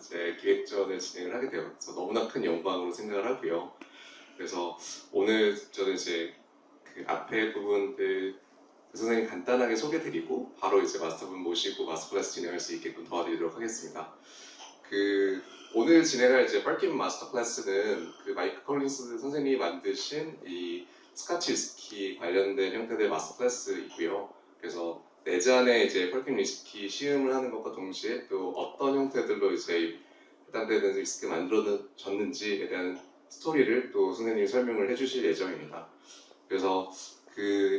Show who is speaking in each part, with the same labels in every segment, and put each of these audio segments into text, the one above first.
Speaker 1: 이제 기획전을 진행을 하게 되어서 너무나 큰 영광으로 생각을 하고요. 그래서 오늘 저는 이제 그 앞에 부분들 선생님 간단하게 소개드리고 바로 이제 마스터분 모시고 마스터클래스 진행할 수 있게끔 도와드리도록 하겠습니다. 오늘 진행할 이제 펄킨 마스터클래스는 그 마이크 컬린스 선생님이 만드신 이 스카치 위스키 관련된 형태의 마스터클래스이고요. 그래서 네 잔의 이제 펄킨 위스키 시음을 하는 것과 동시에 또 어떤 형태들로 이제 해당되는 위스키가 만들어졌는지에 대한 스토리를 또 선생님이 설명을 해주실 예정입니다. 그래서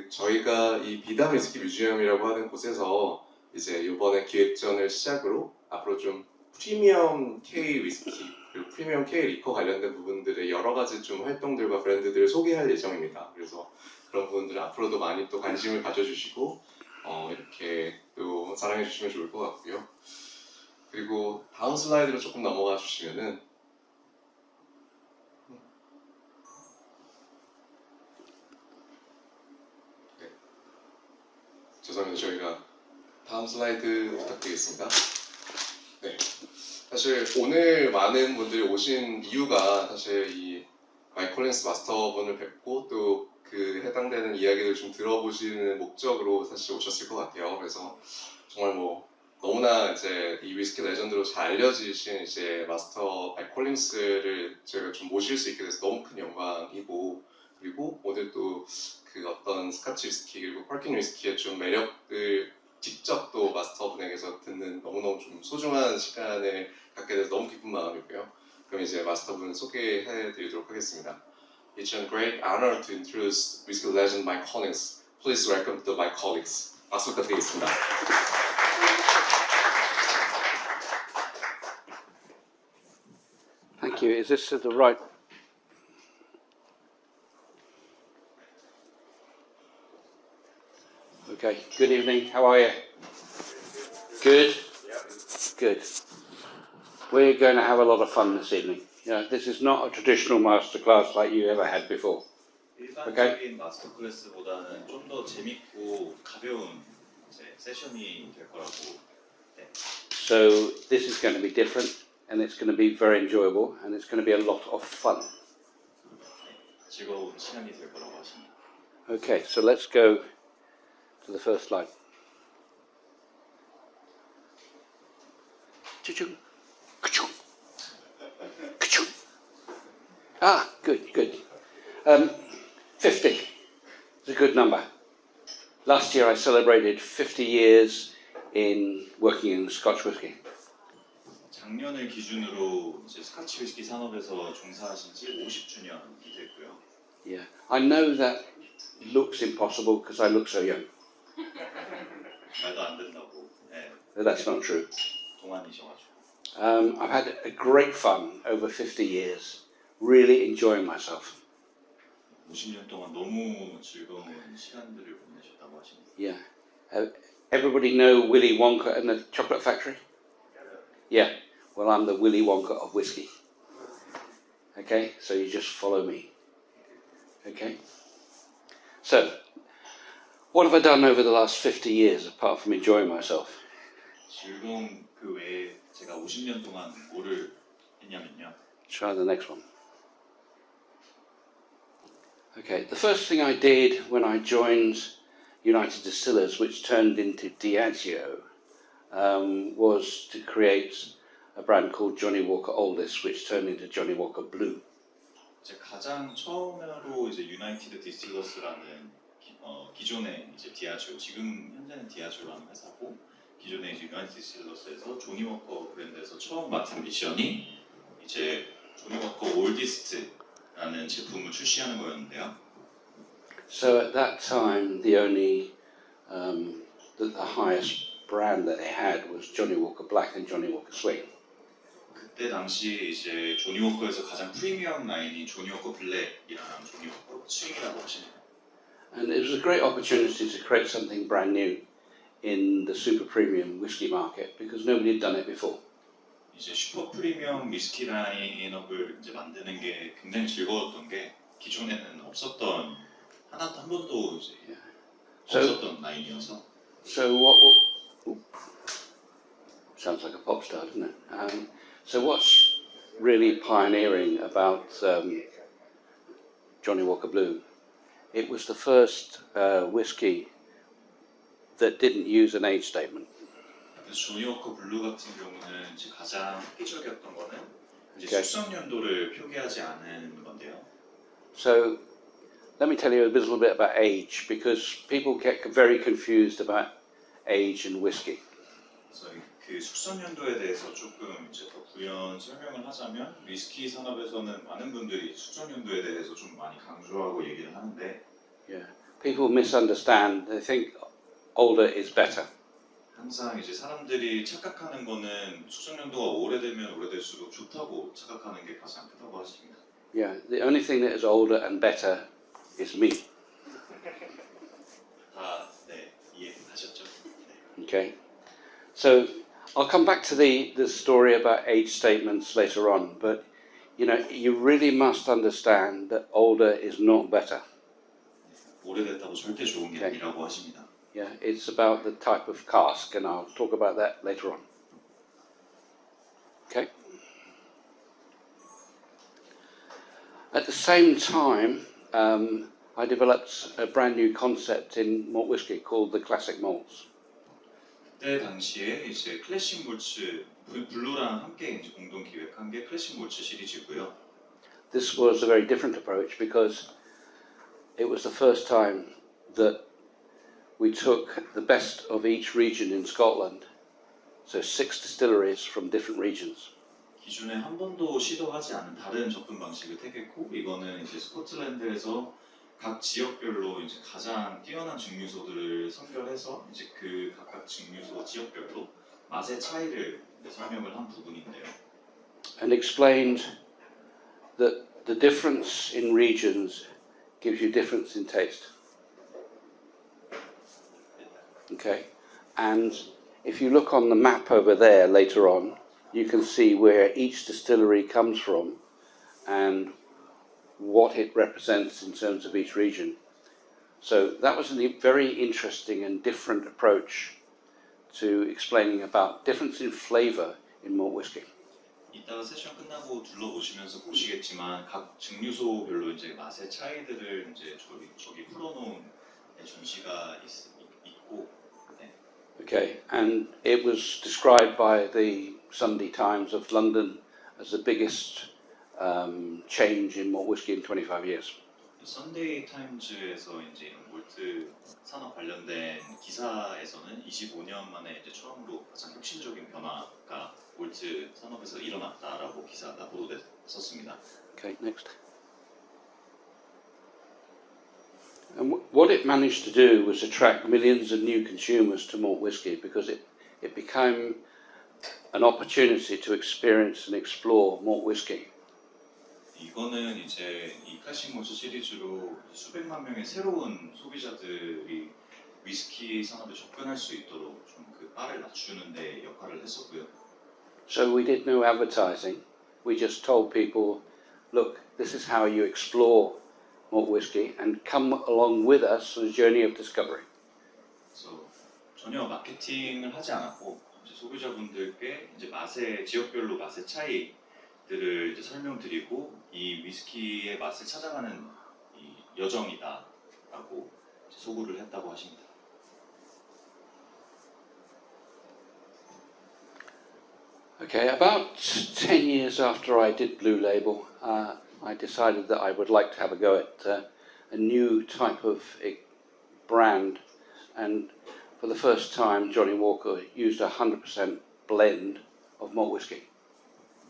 Speaker 1: 저희가 이 비담 위스키 뮤지엄이라고 하는 곳에서 이제 이번에 기획전을 시작으로 앞으로 좀 프리미엄 K 위스키 그리고 프리미엄 K 리커 관련된 부분들의 여러 가지 좀 활동들과 브랜드들을 소개할 예정입니다. 그래서 그런 부분들은 앞으로도 많이 또 관심을 가져주시고 이렇게 또 사랑해 주시면 좋을 것 같고요. 그리고 다음 슬라이드로 조금 넘어가 주시면은 죄송합니다. 저희가 다음 슬라이드 부탁드리겠습니다. 네. 사실 오늘 많은 분들이 오신 이유가 사실 이 마이크 컬린스 마스터분을 뵙고 또 그 해당되는 이야기를 좀 들어보시는 목적으로 사실 오셨을 것 같아요. 그래서 정말 뭐 너무나 이제 이 위스키 레전드로 잘 알려지신 이제 마스터 마이크 컬린스를 저희가 좀 모실 수 있게 돼서 너무 큰 영광이고, 그리고 오늘 또 그 어떤 스카치 위스키 그리고 펄킨 위스키의 좀 매력을 직접 또 마스터분에게서 듣는 너무너무 좀 소중한 시간을 갖게 돼서 너무 기쁜 마음이고요. 그럼 이제 마스터분 소개해드리도록 하겠습니다. It's a great honor to introduce whiskey legend Mike Collins. Please welcome to my colleagues. 박수 부탁드리겠습니다.
Speaker 2: Thank you. Is this to the right? Okay. Good evening. How are you? Good? Good. We're going to have a lot of fun this evening. This is not a traditional masterclass like you ever had before.
Speaker 3: 일반적인 마스터클래스보다는 좀 더 재밌고 가벼운 세션이 될 거라고. 네.
Speaker 2: So this is going to be different, and it's going to be very enjoyable, and it's going to be a lot of fun.
Speaker 3: 즐거운 시간이 될 거라고 하십니다.
Speaker 2: Okay, so let's go to the first slide. Ka-chung. Ka-chung. Ka-chung. Ah, good. 50 is a good number. Last year I celebrated 50 years in working in Scotch whisky.
Speaker 3: 작년을 기준으로 이제 스카치 위스키 산업에서 종사하신 지 50주년이 됐고요.
Speaker 2: Yeah, I know that looks impossible because I look so young.
Speaker 3: 말도 안 된다고. 네.
Speaker 2: But that's not true.
Speaker 3: 동안이셔가지고.
Speaker 2: I've had a great fun over 50 years, really enjoying myself.
Speaker 3: 50년 동안 너무 즐거운 시간들을 보내셨다고 하십니다.
Speaker 2: Yeah. Everybody know Willy Wonka and the Chocolate Factory? Yeah. Well, I'm the Willy Wonka of whiskey. Okay, so you just follow me. Okay. So, what have I done over the last 50 years apart from enjoying myself?
Speaker 3: 즐거운 그 외에 제가 50년 동안 뭐를 했냐면요.
Speaker 2: Try the next one. Okay, the first thing I did when I joined United Distillers, which turned into Diageo, was to create a brand called Johnny Walker Oldest, which turned into Johnny Walker Blue.
Speaker 3: 제 가장 처음으로 이제 유나이티드 디스틸러스라는 기존의 이제 디아지오, 지금 현재는 디아지오라는 회사고 기존의 이제 유나이티드 디스틸러스에서 조니 워커 브랜드에서 처음 맡은 미션이 이제 조니 워커 올디스트라는 제품을 출시하는 거였는데요.
Speaker 2: So at that time, the only the highest brand that they had was Johnny Walker Black and Johnny Walker Sweet.
Speaker 3: 그때 당시 이제 조니 워커에서 가장 프리미엄 라인이 조니 워커 블랙이랑 조니 워커 스윙이라고 하십니다.
Speaker 2: And it was a great opportunity to create something brand new in the super premium whiskey market because nobody had done it before.
Speaker 3: 이제 슈퍼 프리미엄 위스키 라인업을 이제 만드는 게 굉장히 즐거웠던 게 기존에는 없었던 한 번도 이제 없었던 라인이어서.
Speaker 2: So what? Sounds like a pop star, doesn't it? So what's really pioneering about Johnny Walker Blue? It was the first whiskey that didn't use an age statement.
Speaker 3: 그래서 조니 워커 블루 같은 경우는 이제 가장 획기적이었던 거는 이제
Speaker 2: Okay.
Speaker 3: 숙성 연도를 표기하지 않은 건데요.
Speaker 2: So let me tell you a little bit about age, because people get very confused about age and whiskey.
Speaker 3: 그래서 그 숙성 연도에 대해서 조금 이제 더 부연 설명을 하자면 위스키 산업에서는 많은 분들이 숙성 연도에 대해서 좀 많이 강조하고 얘기를 하는데
Speaker 2: Yeah. People misunderstand. They think older is better.
Speaker 3: 항상 이제 사람들이 착각하는 거는 숙성 연도가 오래되면 오래될수록 좋다고 착각하는 게 가장 크다고 하십니다.
Speaker 2: Yeah. The only thing that is older and better is me.
Speaker 3: 다 네, 이해하셨죠? 네.
Speaker 2: Okay. So I'll come back to the story about age statements later on, but you know, you really must understand that older is not better.
Speaker 3: 오래됐다고 절대 좋은 게
Speaker 2: Okay.
Speaker 3: 아니라고 하십니다.
Speaker 2: Yeah, it's about the type of cask, and I'll talk about that later on. Okay. At the same time, I developed a brand new concept in malt whiskey called the classic malts.
Speaker 3: 그때 당시에 이제 클래식 몰츠 블루랑 함께 이제 공동 기획한 게 클래식 몰츠 시리즈고요.
Speaker 2: This was a very different approach because it was the first time that we took the best of each region in Scotland, so 6 distilleries from different regions.
Speaker 3: 기존에 한 번도 시도하지 않은 다른 접근 방식을 택했고 이거는 이제 스코틀랜드에서 각 지역별로 이제 가장 뛰어난 증류소들을 선별해서 이제 그 각각 증류소 지역별로 맛의 차이를 설명을 한 부분인데요.
Speaker 2: And explained that the difference in regions gives you difference in taste. Okay, and if you look on the map over there later on, you can see where each distillery comes from and what it represents in terms of each region. So that was a very interesting and different approach to explaining about difference in flavour in malt whiskey.
Speaker 3: 이따가 세션 끝나고 둘러보시면서 보시겠지만 각 증류소별로 이제 맛의 차이들을 이제 저기 풀어놓은 전시가 있고. 네.
Speaker 2: Okay, and it was described by the Sunday Times of London as the biggest change in malt whiskey in 25 years.
Speaker 3: 선데이 타임즈에서 이제 이런 몰트 산업 관련된 기사에서는 25년 만에 이제 처음으로 가장 혁신적인 변화가 몰트 산업에서 일어났다라고 기사가 보도됐었습니다.
Speaker 2: Okay, next. And what it managed to do was attract millions of new consumers to malt whiskey because it became an opportunity to experience and explore malt whiskey.
Speaker 3: 이거는 이제 이 클래식 몰트 시리즈로 수백만 명의 새로운 소비자들이 위스키 산업에 접근할 수 있도록 좀 그 바를 낮추는 데 역할을 했었고요.
Speaker 2: So we did no advertising. We just told people, look, this is how you explore malt whiskey and come along with us on a journey of discovery.
Speaker 3: 그래서 전혀 마케팅을 하지 않았고 이제 소비자분들께 이제 맛의 지역별로 맛의 차이들을 이제 설명드리고 이 위스키의 맛을 찾아가는 이 여정이다라고 이제 소구를 했다고 하십니다.
Speaker 2: Okay, about 10 years after I did Blue Label, I decided that I would like to have a go at a new type of brand, and for the first time Johnny Walker used 100% blend of malt whiskey.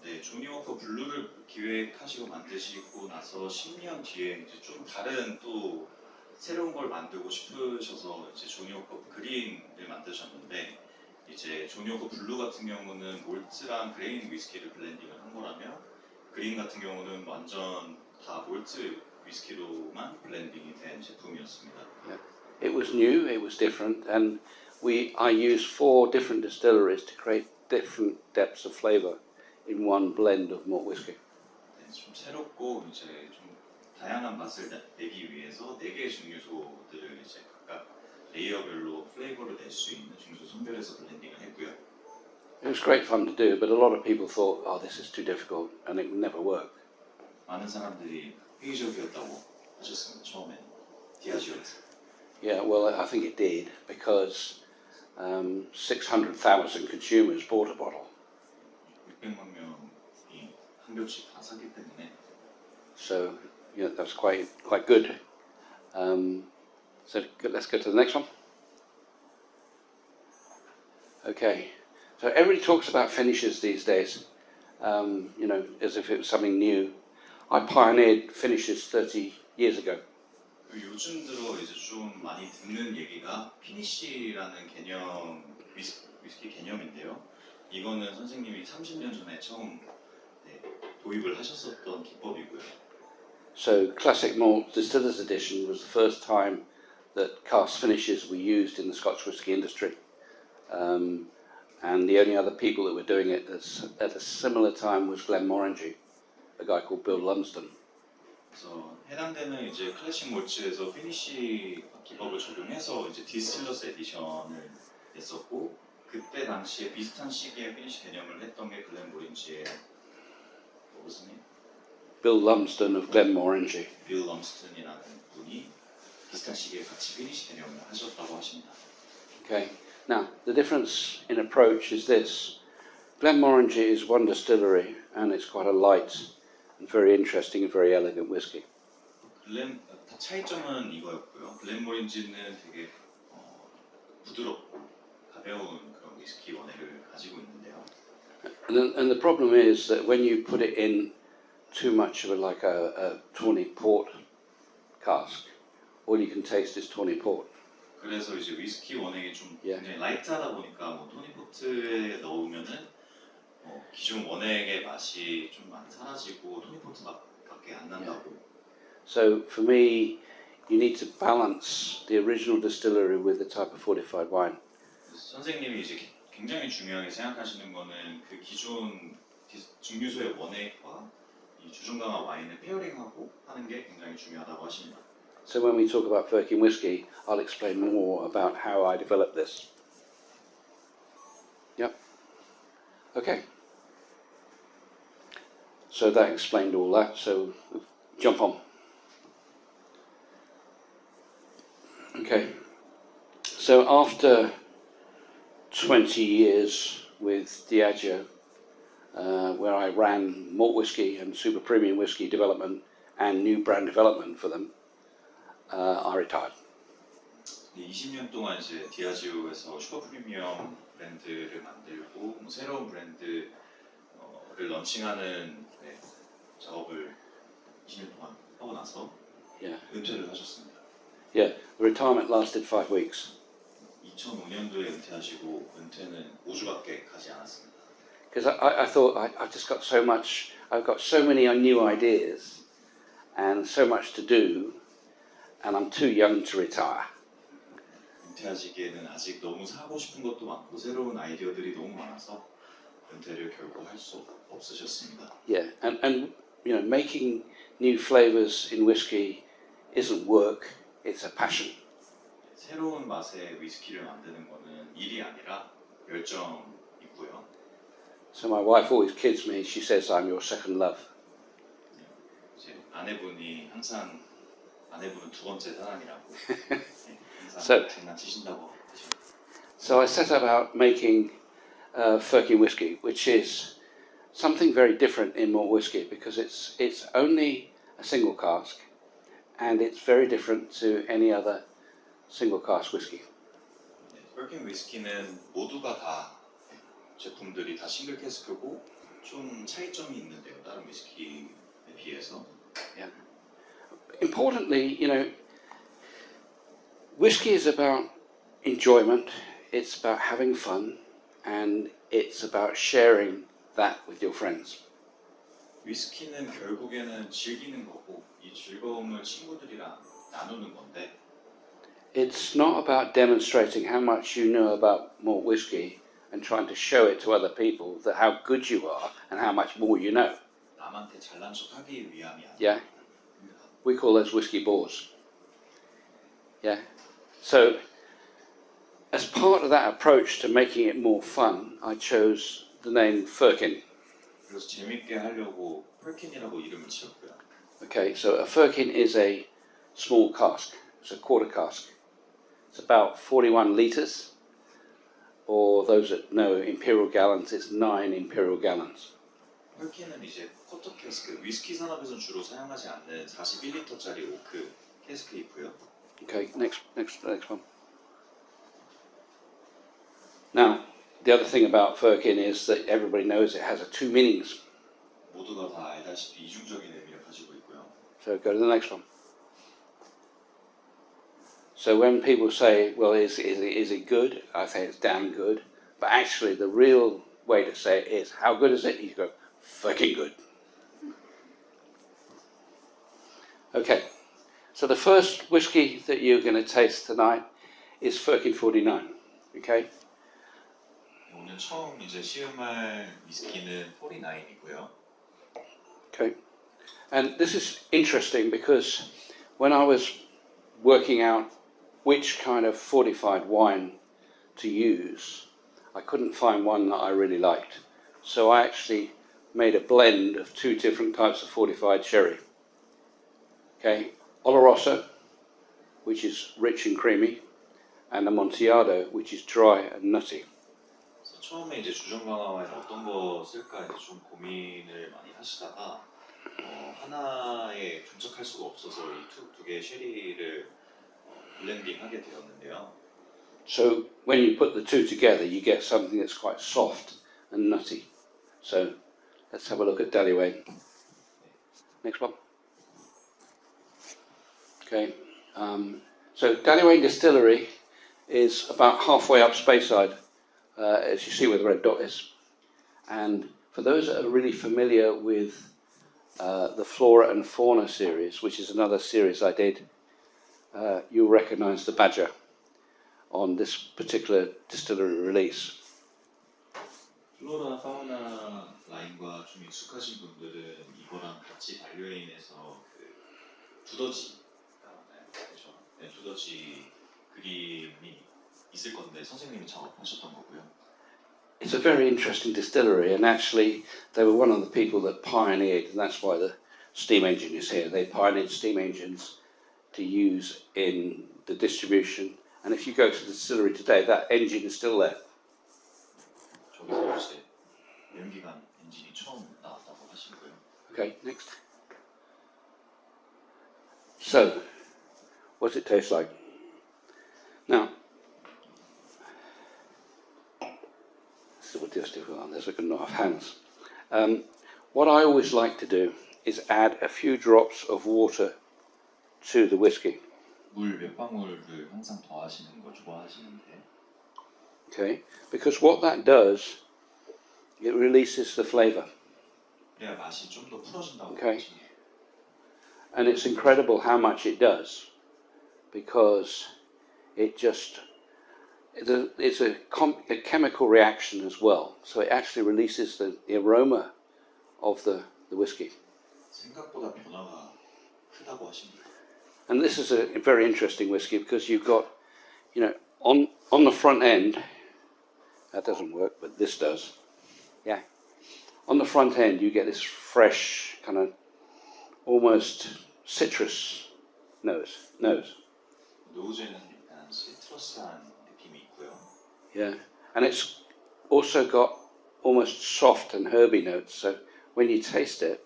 Speaker 3: 네, 조니 워커 블루를 기획하시고 만드시고 나서 10년 뒤에 이제 좀 다른 또 새로운 걸 만들고 싶으셔서 이제 조니 워커 그린을 만드셨는데 이제 조니 워커 블루 같은 경우는 몰트랑 그레인 위스키를 블렌딩을 한 거라면 그린 같은 경우는 완전 다 몰트 위스키로만 블렌딩이 된 제품이었습니다.
Speaker 2: Yeah. It was new, it was different, and I used 4 different distilleries to create different depths of flavour in one blend of malt whiskey.
Speaker 3: 네, 좀 새롭고 이제 좀 다양한 맛을 내기 위해서 4개의 증류소들을 이제 각각 레이어별로 플레이버를 낼 수 있는 증류소 선별해서 블렌딩을 했고요.
Speaker 2: It was great fun to do, but a lot of people thought, oh, this is too difficult, and it would never work.
Speaker 3: 많은 사람들이 회의적이었다고 하셨습니다. 처음에 디아지오에서.
Speaker 2: Yeah, well, I think it did, because 600,000 consumers bought a bottle.
Speaker 3: 600만 명이 한 병씩 다 샀기 때문에.
Speaker 2: So, yeah, that's quite good. So let's go to the next one. Okay, so everybody talks about finishes these days, as if it was something new. I pioneered finishes 30 years ago.
Speaker 3: 요즘 들어 이제 좀 많이 듣는 얘기가 피니쉬라는 개념, 위스키 개념인데요. 이거는 선생님이 30년 전에 처음 도입을 하셨었던 기법이고요.
Speaker 2: So Classic Malt Distillers Edition was the first time that cask finishes were used in the Scotch whisky industry. And the only other people that were doing it at a similar time was Glenmorangie, a guy called Bill Lumsden.
Speaker 3: 그래서 해당되는 이제 클래식 몰츠에서 피니쉬 기법을 적용해서 이제 디스틸러스 에디션을 냈었고 그때 당시에 비슷한 시기에 피니쉬 개념을 했던 게 글렌모란지의 무슨 일?
Speaker 2: Bill Lumsden of Glenmorangie.
Speaker 3: 빌 럼스턴이라는 분이 비슷한 시기에 같이 피니쉬 개념을 하셨다고 하십니다.
Speaker 2: Okay. Now, the difference in approach is this. Glenmorangie is one distillery, and it's quite a light and very interesting and very elegant whiskey.
Speaker 3: 차이점은 이거였고요. 글렌모란지는 되게 부드럽고 가벼운 그런 위스키 원액을 가지고 있는데요.
Speaker 2: And the problem is that when you put it in too much of a tawny port cask, all you can taste is tawny port.
Speaker 3: 그래서 이제 위스키 원액이 좀 굉장히 라이트하다 보니까 뭐 토니포트에 넣으면은 기존 원액의 맛이 좀 많이 사라지고 토니포트 맛밖에 안 난다고.
Speaker 2: So for me, you need to balance the original distillery with the type of fortified wine.
Speaker 3: 선생님이 이제 굉장히 중요하게 생각하시는 거는 그 기존 증류소의 원액과 이 주종 강화 와인을 페어링하고 하는 게 굉장히 중요하다고 하십니다.
Speaker 2: So when we talk about Firkin whiskey, I'll explain more about how I developed this. Yep. Okay. So that explained all that. So jump on. Okay. So after 20 years with Diageo, where I ran malt whiskey and super premium whiskey development and new brand development for them, I retired.
Speaker 3: 20년 동안 이제 디아지오에서 슈퍼 프리미엄 브랜드를 만들고 뭐 새로운 브랜드를 런칭하는 작업을 20년 동안 하고 나서 은퇴를 하셨습니다.
Speaker 2: Yeah, the retirement lasted 5 weeks.
Speaker 3: 2005년도에 은퇴하시고 은퇴는 5주밖에 가지 않았습니다.
Speaker 2: Because I thought I've just got so much, I've got so many new ideas and so much to do, and I'm too young to retire.
Speaker 3: 은퇴하시기에는 아직 너무 사고 싶은 것도 많고 새로운 아이디어들이 너무 많아서 은퇴를 결코 할 수 없으셨습니다.
Speaker 2: Yeah, and making new flavors in whiskey isn't work, it's a passion.
Speaker 3: 새로운 맛의 위스키를 만드는 거는 일이 아니라 열정이고요.
Speaker 2: So my wife always kids me. She says I'm your second love.
Speaker 3: 이제 아내분이 항상 아내분은 두 번째 사랑이라고
Speaker 2: So-
Speaker 3: 장난치신다고 하죠.
Speaker 2: So I set about making Firkin whiskey, which is something very different in malt whiskey because it's only a single cask, and it's very different to any other single cask whiskey.
Speaker 3: 퍼킨 위스키는 모두가 다 제품들이 다 싱글 캐스크고 좀 차이점이 있는데요. 다른 위스키에 비해서.
Speaker 2: Yeah. Importantly, whiskey is about enjoyment, it's about having fun, and it's about sharing that with your friends.
Speaker 3: 위스키는 결국에는 즐기는 거고 이 즐거움을 친구들이랑 나누는 건데
Speaker 2: It's not about demonstrating how much you know about malt whiskey and trying to show it to other people that how good you are and how much more you know.
Speaker 3: 남한테 잘난 척하기 위함이 아니라
Speaker 2: Yeah? We call those whiskey bores. Yeah? So, as part of that approach to making it more fun, I chose the name Firkin.
Speaker 3: 그래서 재밌게 하려고 펄킨이라고 이름을 지었고요.
Speaker 2: Okay, so a firkin is a small cask. It's a quarter cask. It's about 41 litres, or those that know imperial gallons, it's 9 imperial gallons.
Speaker 3: 펄킨은 이제 쿼터 캐스크, 위스키 산업에서 주로 사용하지 않는 41리터짜리 오크 캐스크이고요.
Speaker 2: Okay, next one. Now, the other thing about firkin is that everybody knows it has two meanings.
Speaker 3: 모두가 다 알다시피 이중적인 의미를 가지고 있고요.
Speaker 2: So go to the next one. So when people say, well, is it good? I say it's damn good. But actually the real way to say it is, how good is it? You go, fucking good. Okay, so the first whiskey that you're going to taste tonight is Firkin 49. Okay?
Speaker 3: 오늘 처음 이제 시음할 위스키는 49이고요.
Speaker 2: Okay. And this is interesting because when I was working out which kind of fortified wine to use, I couldn't find one that I really liked. So I actually made a blend of two different types of fortified sherry. Okay, Oloroso, which is rich and creamy, and Amontillado, which is dry and nutty.
Speaker 3: 그래서 처음에 이제 주정 강화와인 어떤 거 쓸까 이제 좀 고민을 많이 하시다가 하나에 분석할 수가 없어서 이 두 개의 쉐리를 블렌딩하게 되었는데요.
Speaker 2: So when you put the two together, you get something that's quite soft and nutty. So let's have a look at Dallyway. Next one. Okay. So Dallyway Distillery is about halfway up Speyside, as you see where the red dot is. And for those that are really familiar with the Flora and Fauna series, which is another series I did, you'll recognise the badger on this particular distillery release.
Speaker 3: 플로라 파우나 라인과 좀 익숙하신 분들은 이거랑 같이 반려인에서 그 두더지 그렇죠? 네, 두더지 그림이 있을 건데 선생님이 작업하셨던 거고요.
Speaker 2: It's a very interesting distillery, and actually they were one of the people that pioneered, and that's why the steam engine is here. They pioneered steam engines to use in the distribution, and if you go to the distillery today, that engine is still there.
Speaker 3: 저기서 이제 연기관 엔진이 처음 나왔다고 하시고요.
Speaker 2: Okay, next. So, what does it taste like? Now, this is just difficult. There's a good enough hands. What I always like to do is add a few drops of water to the whiskey.
Speaker 3: 물 몇 방울을 항상 더하시는 거 좋아하시는데.
Speaker 2: Okay, because what that does, it releases the flavour.
Speaker 3: 그래야 맛이 좀 더 풀어진다고.
Speaker 2: Okay. And it's incredible how much it does, because it just, it's a chemical reaction as well. So it actually releases the aroma of the whiskey.
Speaker 3: 생각보다 변화가 크다고 하십니다.
Speaker 2: And this is a very interesting whiskey because you've got, on the front end, that doesn't work, but this does. Yeah. On the front end, you get this fresh, kind of almost citrus nose.
Speaker 3: 노즈에는 약간 시트러스한 느낌이 있고요.
Speaker 2: Yeah. And it's also got almost soft and herby notes. So when you taste it,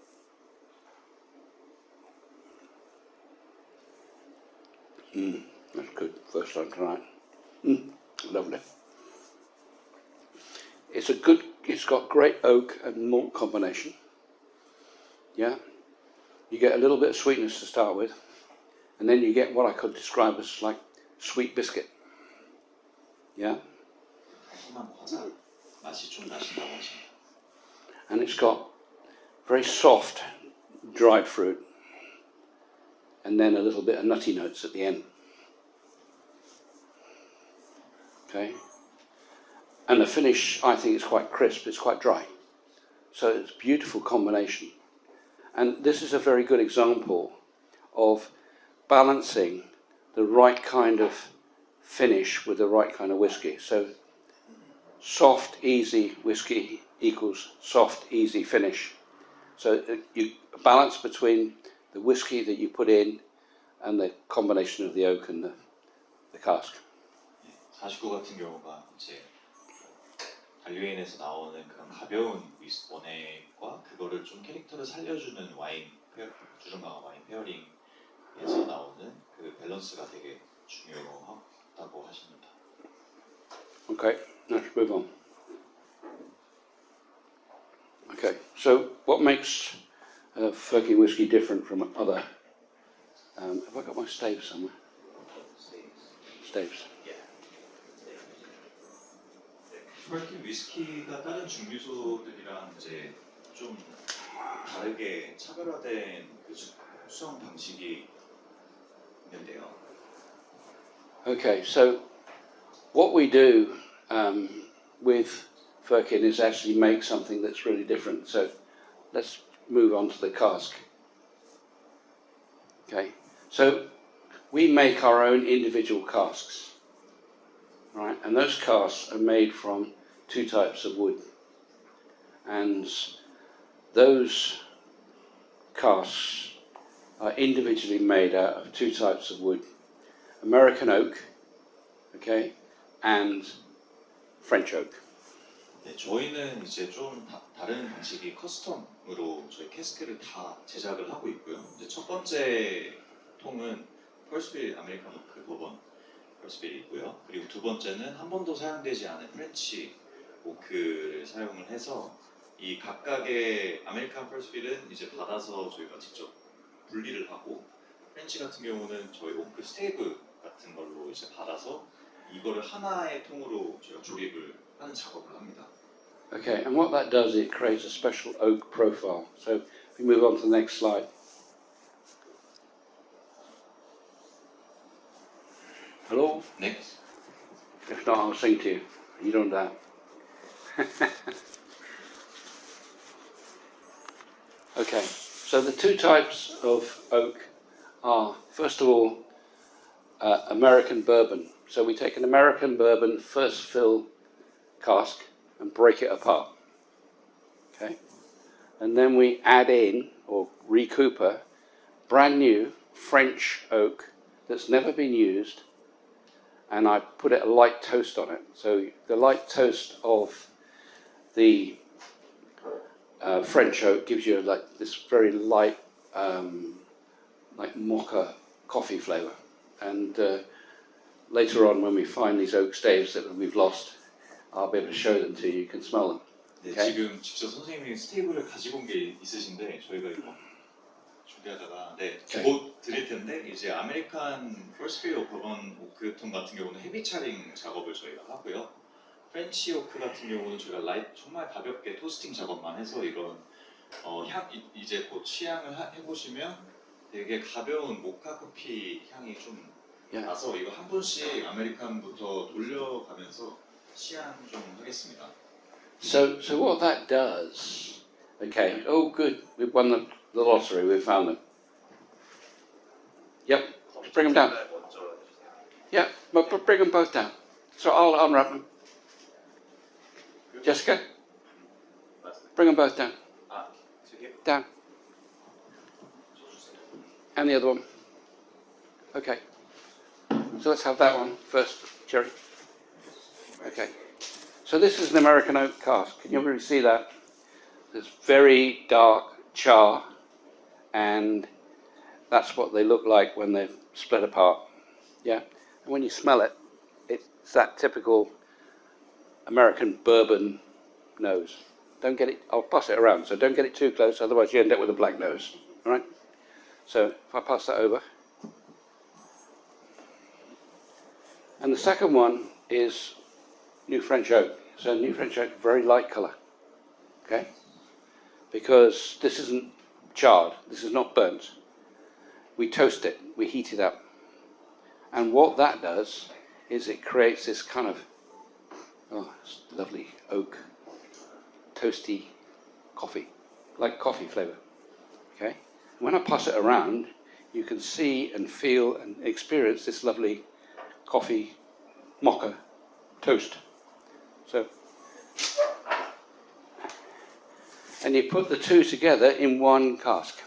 Speaker 2: that's good. First time tonight. Lovely. It's got great oak and malt combination. Yeah. You get a little bit of sweetness to start with, and then you get what I could describe as like sweet biscuit. Yeah.
Speaker 3: 달콤한 과자 맛이 좀 나신다고 하십니다.
Speaker 2: And it's got very soft dried fruit, and then a little bit of nutty notes at the end. Okay. And the finish, I think, is quite crisp. It's quite dry. So it's a beautiful combination. And this is a very good example of balancing the right kind of finish with the right kind of whiskey. So soft, easy whiskey equals soft, easy finish. So you balance between the whiskey that you put in and the combination of the oak and the cask.
Speaker 3: 49 같은 경우가 이제 발류인에서 나오는 그런 가벼운 원액과 그거를 좀 캐릭터를 살려주는 와인 주름 강화 와인 페어링에서 나오는 그 밸런스가 되게 중요하다고 하십니다.
Speaker 2: Okay, let's move on. Okay, so what makes Firkin whiskey different from other? Have I got my staves somewhere? Staves.
Speaker 3: 펄킨 위스키가 다른 증류소들이랑 이제 좀 다르게 차별화된 그 수성 방식이 있는데요.
Speaker 2: Okay, so what we do with Firkin is actually make something that's really different. So let's move on to the cask. Okay, so we make our own individual casks, right? And those casks are made from two types of wood. And those casks are individually made out of two types of wood. American oak, okay, and French oak.
Speaker 3: 네, 저희는 이제 좀 다른 방식이 커스텀으로 저희 캐스크를 다 제작을 하고 있고요. 이제 첫 번째 통은 펄스빌 아메리칸 오크 버번 펄스빌이고요. 그리고 두 번째는 한 번도 사용되지 않은 프렌치 오크를 사용을 해서 이 각각의 아메리칸 펄스빌은 이제 받아서 저희가 직접 분리를 하고 프렌치 같은 경우는 저희 오크 스테이브 같은 걸로 이제 받아서 이거를 하나의 통으로 저희가 조립을 하는 작업을 합니다.
Speaker 2: Okay, and what that does, it creates a special oak profile. So if we move on to the next slide. Hello?
Speaker 3: Next.
Speaker 2: If not, I'll sing to you. You don't do that. Okay, so the two types of oak are, first of all, American bourbon. So we take an American bourbon first fill cask and break it apart. Okay, and then we add in or recouper brand new French oak that's never been used, and I put a light toast on it. So the light toast of the French oak gives you like this very light, like mocha coffee flavour. And later on, when we find these oak staves that we've lost, I'll be able to show them to you. You can smell them.
Speaker 3: 네,
Speaker 2: Okay.
Speaker 3: 지금 직접 선생님이 스테이블을 가지고 온 게 있으신데 저희가 이거 준비하다가
Speaker 2: Okay.
Speaker 3: 곧 드릴 텐데 이제 아메리칸 펄스빌 버번 오크통 같은 경우는 헤비 차링 작업을 저희가 하고요. 프렌치 오크 같은 경우는 저희가 정말 가볍게 토스팅 작업만 해서 이런 이제 곧 시향을 해보시면 되게 가벼운 모카 커피 향이 좀 나서 이거 한 분씩 아메리칸부터 돌려가면서 시향 좀 하겠습니다.
Speaker 2: So what that does, okay, oh good, we've won the lottery, we've found them. Yep, bring them down. Yeah, but bring them both down. So I'll unwrap them. Jessica, bring them both down. Down. And the other one. Okay. So let's have that one first, Jerry. Okay. So this is an American oak cask. Can you really see that? It's very dark char, and that's what they look like when they're split apart. Yeah. And when you smell it, it's that typical American bourbon nose. Don't get it, I'll pass it around, so don't get it too close, otherwise you end up with a black nose. All right? So if I pass that over. And the second one is New French oak. So New French oak, very light colour. Okay? Because this isn't charred, this is not burnt. We toast it, we heat it up. And what that does is it creates this kind of lovely oak, toasty coffee, like coffee flavour. Okay? When I pass it around, you can see and feel and experience this lovely coffee mocha toast. So, and you put the two together in one cask.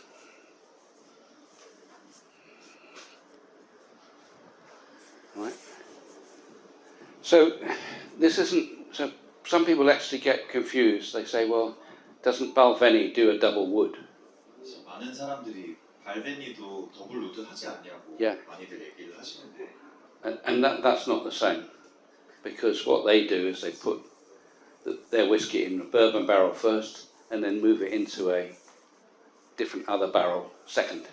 Speaker 2: Right. So this isn't. So some people actually get confused. They say, "Well, doesn't Balvenie do a double wood?"
Speaker 3: 그래서 많은 사람들이 발베니도 더블 우드 하지 않냐고
Speaker 2: Yeah.
Speaker 3: 많이들 얘기를 하시는데
Speaker 2: And that's not the same, because what they do is they put their whiskey in a bourbon barrel first, and then move it into a different other barrel second.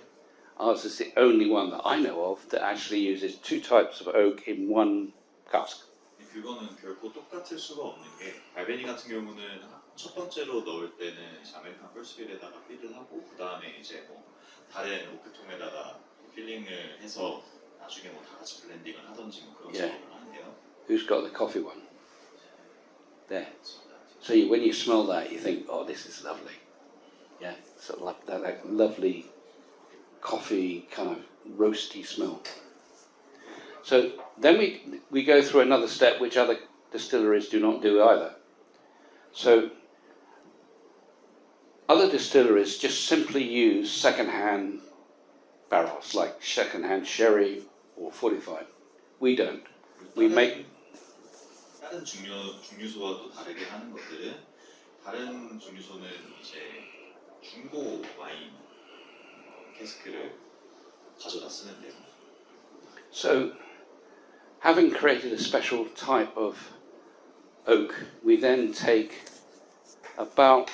Speaker 2: Ours is the only one that I know of that actually uses two types of oak in one cask.
Speaker 3: 그거는 결코 똑같을 수가 없는 게 발베니 같은 경우는 첫 번째로 넣을 때는 아메리칸 펄스빌에다가 필을 하고 그 다음에 이제 뭐 다른 오크통에다가 필링을 해서 나중에 뭐 다 같이 블렌딩을 하던지 뭐 그런
Speaker 2: Yeah.
Speaker 3: 작업을 하는데요.
Speaker 2: Who's got the coffee one? There. So when you smell that, you think, "Oh, this is lovely." Yeah, sort of like that lovely coffee kind of roasty smell. So then we go through another step which other distilleries do not do either. So other distilleries just simply use second-hand barrels, like second-hand sherry or 45. We don't. We make
Speaker 3: 다른 중류소와 또 다르게 하는 것들은 다른 중류소는 이제 중고 와인 캐스크를 가져다 쓰는데요.
Speaker 2: So, having created a special type of oak, we then take about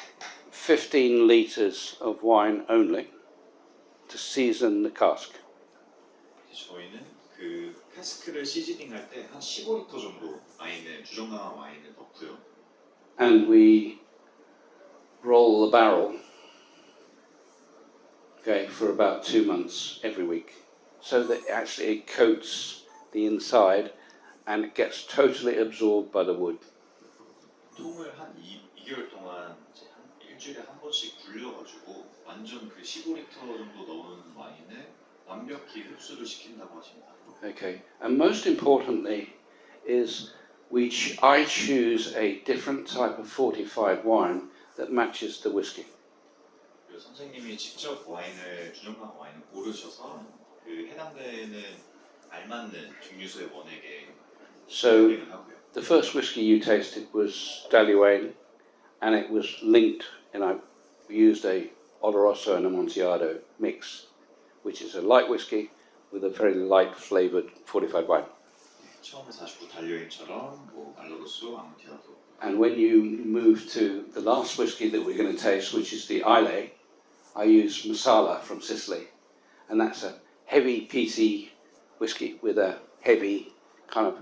Speaker 2: 15 litres of wine only to season the cask.
Speaker 3: 저희는 그 캐스크를 시즈닝할 때 한 15리터 정도 와인을 주정 강한 와인을 넣고요.
Speaker 2: And we roll the barrel, okay, for about 2 months every week, so that actually it coats the inside and it gets totally absorbed by the wood.
Speaker 3: 통을 한 2개월 동안 이제 한 일주일에 한 번씩 굴려가지고 완전 그 15리터 정도 넣은 와인을 완벽히 흡수를 시킨다고 하십니다.
Speaker 2: Okay, and most importantly is I choose a different type of fortified wine that matches the whiskey.
Speaker 3: 그리고 선생님이 직접 와인을 주정강 와인을 고르셔서 그 해당되는 알맞는 중류소의 원액에
Speaker 2: So
Speaker 3: 진행을 하고요.
Speaker 2: the first whiskey you tasted was Daluane, and it was linked, and I used a Oloroso and Amontillado mix, which is a light whiskey with a very light flavoured fortified wine.
Speaker 3: 처음에 49 달려인처럼 뭐 알로로소, 아모티라도.
Speaker 2: And when you move to the last whiskey that we're going to taste, which is the Islay, I use Masala from Sicily, and that's a heavy peaty whiskey with a heavy kind of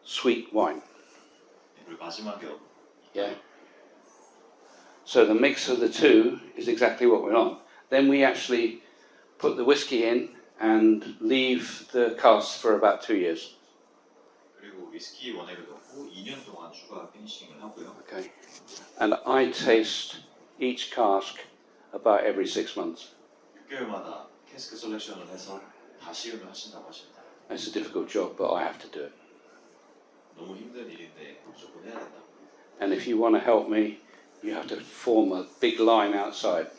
Speaker 2: sweet wine.
Speaker 3: 그리고 마지막에
Speaker 2: Yeah. So the mix of the two is exactly what we want. Then we actually put the whiskey in and leave the cask for about 2 years.
Speaker 3: 그리고 위스키 원액을 넣고 2년 동안 추가 피니싱을 하고요.
Speaker 2: Okay. And I taste each cask about every 6 months.
Speaker 3: 6개월마다 캐스크 셀렉션을 해서 다 시음을 하신다고 하십니다.
Speaker 2: It's a difficult job, but I have to do it.
Speaker 3: 너무 힘든 일인데 무조건 해야 된다고.
Speaker 2: And if you want to help me, you have to form a big line outside,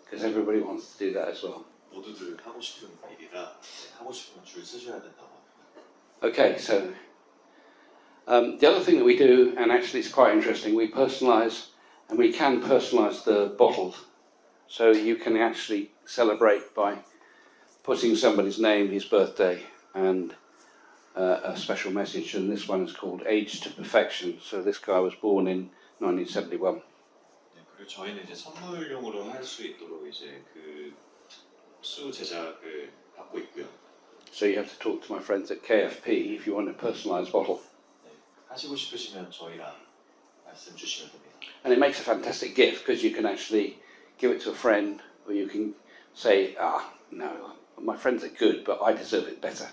Speaker 2: because everybody wants to do that as well.
Speaker 3: 모두들 하고 싶은 일이라 하고 싶으면 줄 서셔야 된다고.
Speaker 2: Okay, so the other thing that we do, and actually it's quite interesting, we personalise, and we can personalise the bottle, so you can actually celebrate by putting somebody's name, his birthday, and a special message. And this one is called Age to Perfection. So this guy was born in 1971.
Speaker 3: 네, 그리고 저희는 이제 선물용으로 할 수 있도록 이제 그 특수 제작을 받고 있고요.
Speaker 2: So you have to talk to my friends at KFP if you want a personalised bottle.
Speaker 3: 네, 하시고 싶으시면 저희랑 말씀 주시면 됩니다.
Speaker 2: And it makes a fantastic gift because you can actually give it to a friend, or you can say, no, my friends are good, but I deserve it better.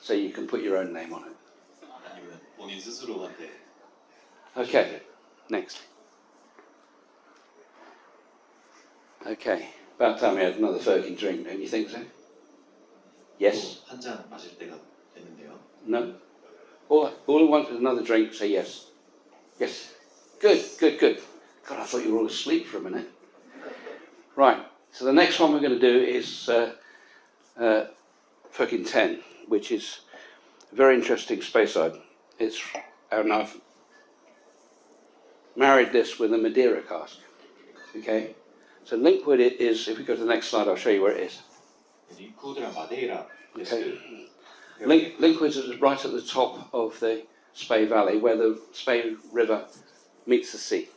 Speaker 2: So you can put your own name on it.
Speaker 3: 아니면 본인 스스로한테.
Speaker 2: Okay, next. Okay, about time we had another Firkin drink, don't you think so? Yes?
Speaker 3: 한 잔 마실 때가 됐는데요.
Speaker 2: No? All who wants another drink, say yes. Yes. Good, good, good. God, I thought you were all asleep for a minute. Right, so the next one we're going to do is fucking 10, which is a very interesting space side. It's, and I've married this with a Madeira cask. Okay? So liquid it is, if we go to the next slide, I'll show you where it is.
Speaker 3: 링쿠드랑 마데이라
Speaker 2: Okay. Liquid is right at the top of the Spey Valley, where the Spey River meets the sea.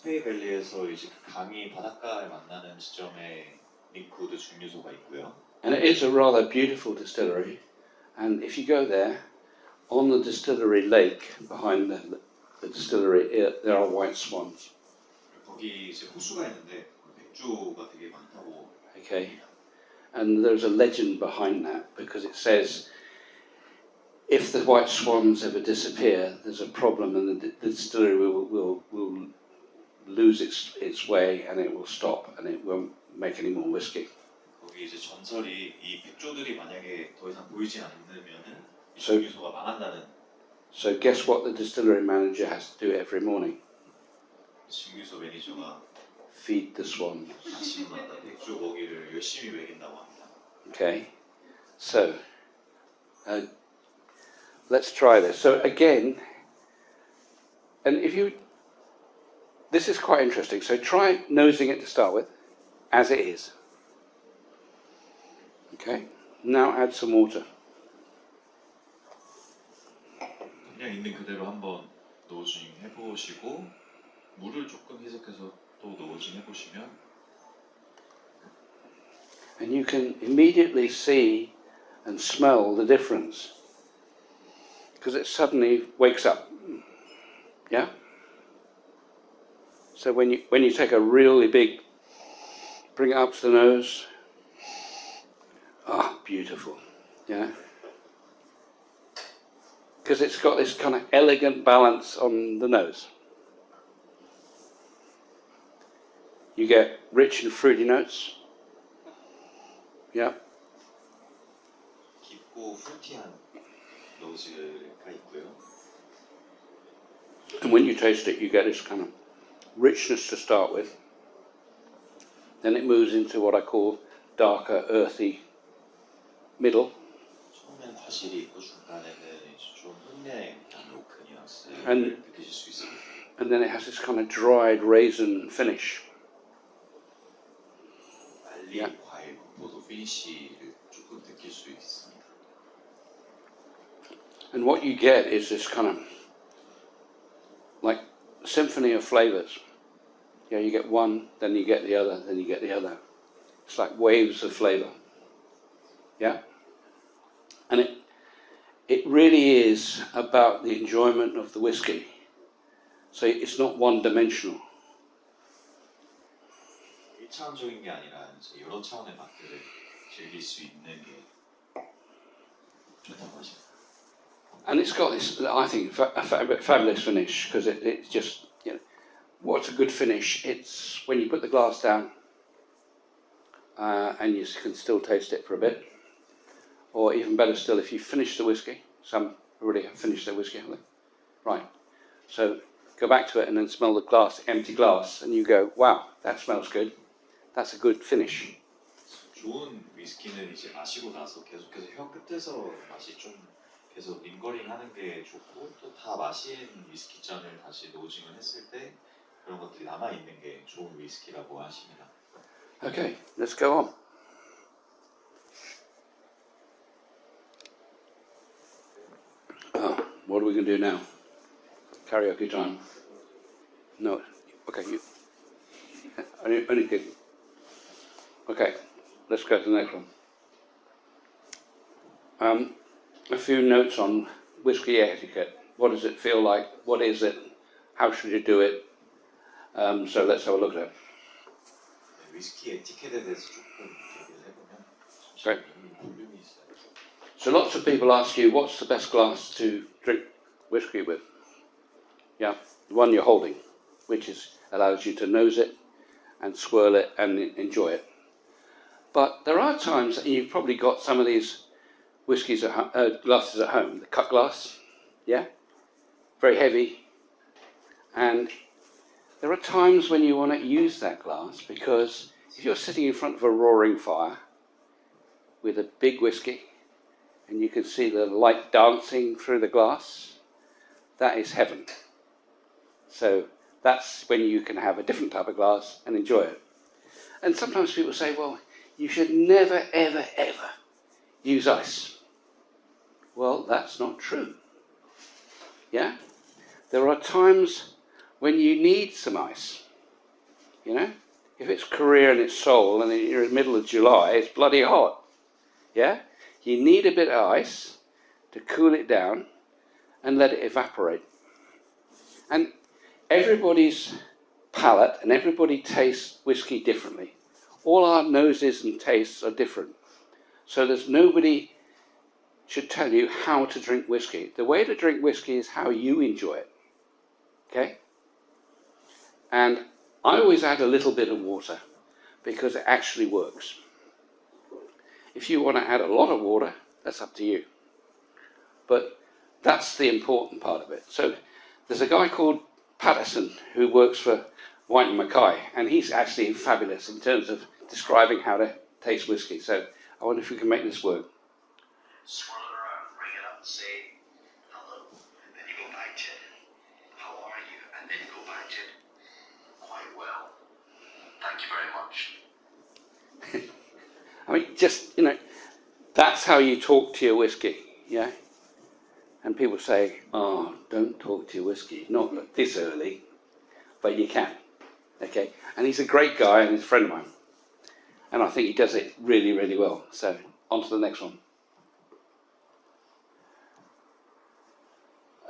Speaker 3: 스페이밸리에서 이제 강이 바닷가에 만나는 지점에 링쿠드 증류소가 있고요.
Speaker 2: And it is a rather beautiful distillery. And if you go there, on the distillery lake, behind the distillery, there are white swans.
Speaker 3: 거기 이제 호수가 있는데 백조가 되게 많다고.
Speaker 2: Okay. And there's a legend behind that, because it says if the white swans ever disappear, there's a problem, and the distillery will lose its way, and it will stop, and it won't make any more whiskey.
Speaker 3: 거기 이제 전설이 이 백조들이 만약에 더 이상 보이지 않으면은 이 증류소가 망한다는.
Speaker 2: So guess what the distillery manager has to do every morning?
Speaker 3: 증류소 매니저가
Speaker 2: Feed the swans.
Speaker 3: 아침마다 백조 먹이를 열심히 먹인다고 합니다.
Speaker 2: Okay, so let's try this. So again, and if you, this is quite interesting. So try nosing it to start with, as it is. Okay, now add some water.
Speaker 3: 그냥 있는 그대로 한번 노징 해보시고 물을 조금 희석해서 또 노징 해보시면.
Speaker 2: And you can immediately see and smell the difference, because it suddenly wakes up. Yeah? So when you take a really big, bring it up to the nose, beautiful. Yeah? Because it's got this kind of elegant balance on the nose. You get rich and fruity notes. Yeah.
Speaker 3: 깊고 fruity한 노즈가 있고요.
Speaker 2: And when you taste it, you get this kind of richness to start with. Then it moves into what I call darker, earthy middle.
Speaker 3: 처음엔 화실이 있고 중간에는 이제 좀 흑내향이 오크 뉘앙스를 느끼실 수 있습니다.
Speaker 2: And then it has this kind of dried raisin finish.
Speaker 3: 말린 과일 공포도 피니쉬를 조금 느낄 수 있습니다.
Speaker 2: And what you get is this kind of like symphony of flavors. Yeah, you get one, then you get the other, then you get the other. It's like waves of flavor. Yeah? And it really is about the enjoyment of the whiskey. So it's not one-dimensional.
Speaker 3: 1차원적인 게 아니라 이제 여러 차원의 맛들을 즐길 수 있는 게 좋다고 하십니다.
Speaker 2: And it's got this, I think, a fabulous finish, because it's just, you know, what's a good finish? It's when you put the glass down and you can still taste it for a bit. Or even better still, if you finish the whiskey. Some already have finished their whiskey, haven't they? Right. So go back to it and then smell the glass, empty glass, and you go, wow, that smells good. That's a good finish.
Speaker 3: 좋은 위스키는 이제 마시고 나서 계속해서 혀 끝에서 맛이 좀 계속 링거링 하는 게 좋고, 또 다 마신 위스키 잔을 다시 노징을 했을 때 그런 것들이 남아있는 게 좋은 위스키라고 하십니다.
Speaker 2: Okay, let's go on. What are we going to do now? Karaoke time? No. Okay, you. Only kidding. Okay, let's go to the next one. A few notes on whiskey etiquette. What does it feel like? What is it? How should you do it? So let's have a look at it.
Speaker 3: 위스키 에티켓에 대해서 조금 얘기를 해보면
Speaker 2: Great.
Speaker 3: 볼륨이 있어요.
Speaker 2: So lots of people ask you, what's the best glass to drink whiskey with? Yeah, the one you're holding, which allows you to nose it and swirl it and enjoy it. But there are times that you've probably got some of these whiskies glasses at home, the cut glass. Yeah? Very heavy. And there are times when you want to use that glass because if you're sitting in front of a roaring fire with a big whiskey and you can see the light dancing through the glass, that is heaven. So that's when you can have a different type of glass and enjoy it. And sometimes people say, well, you should never, ever, ever use ice. Well, that's not true. Yeah? There are times when you need some ice. You know? If it's Korea and it's Seoul and you're in the middle of July, it's bloody hot. Yeah? You need a bit of ice to cool it down and let it evaporate. And everybody's palate and everybody tastes whiskey differently. All our noses and tastes are different. So there's nobody should tell you how to drink whiskey. The way to drink whiskey is how you enjoy it. Okay? And I always add a little bit of water because it actually works. If you want to add a lot of water, that's up to you. But that's the important part of it. So there's a guy called Patterson who works for White & Mackay, and he's actually fabulous in terms of describing how to taste whiskey. So I wonder if we can make this work.
Speaker 4: Swirl it around, ring it up and say hello, and then you go back to it. How are you? And then you go back to it. Quite well. Thank you very much.
Speaker 2: I mean, just, you know, that's how you talk to your whiskey, yeah? And people say, oh, don't talk to your whiskey. Not this early, but you can, okay? And he's a great guy and he's a friend of mine. And I think he does it really, really well. So, on to the next one.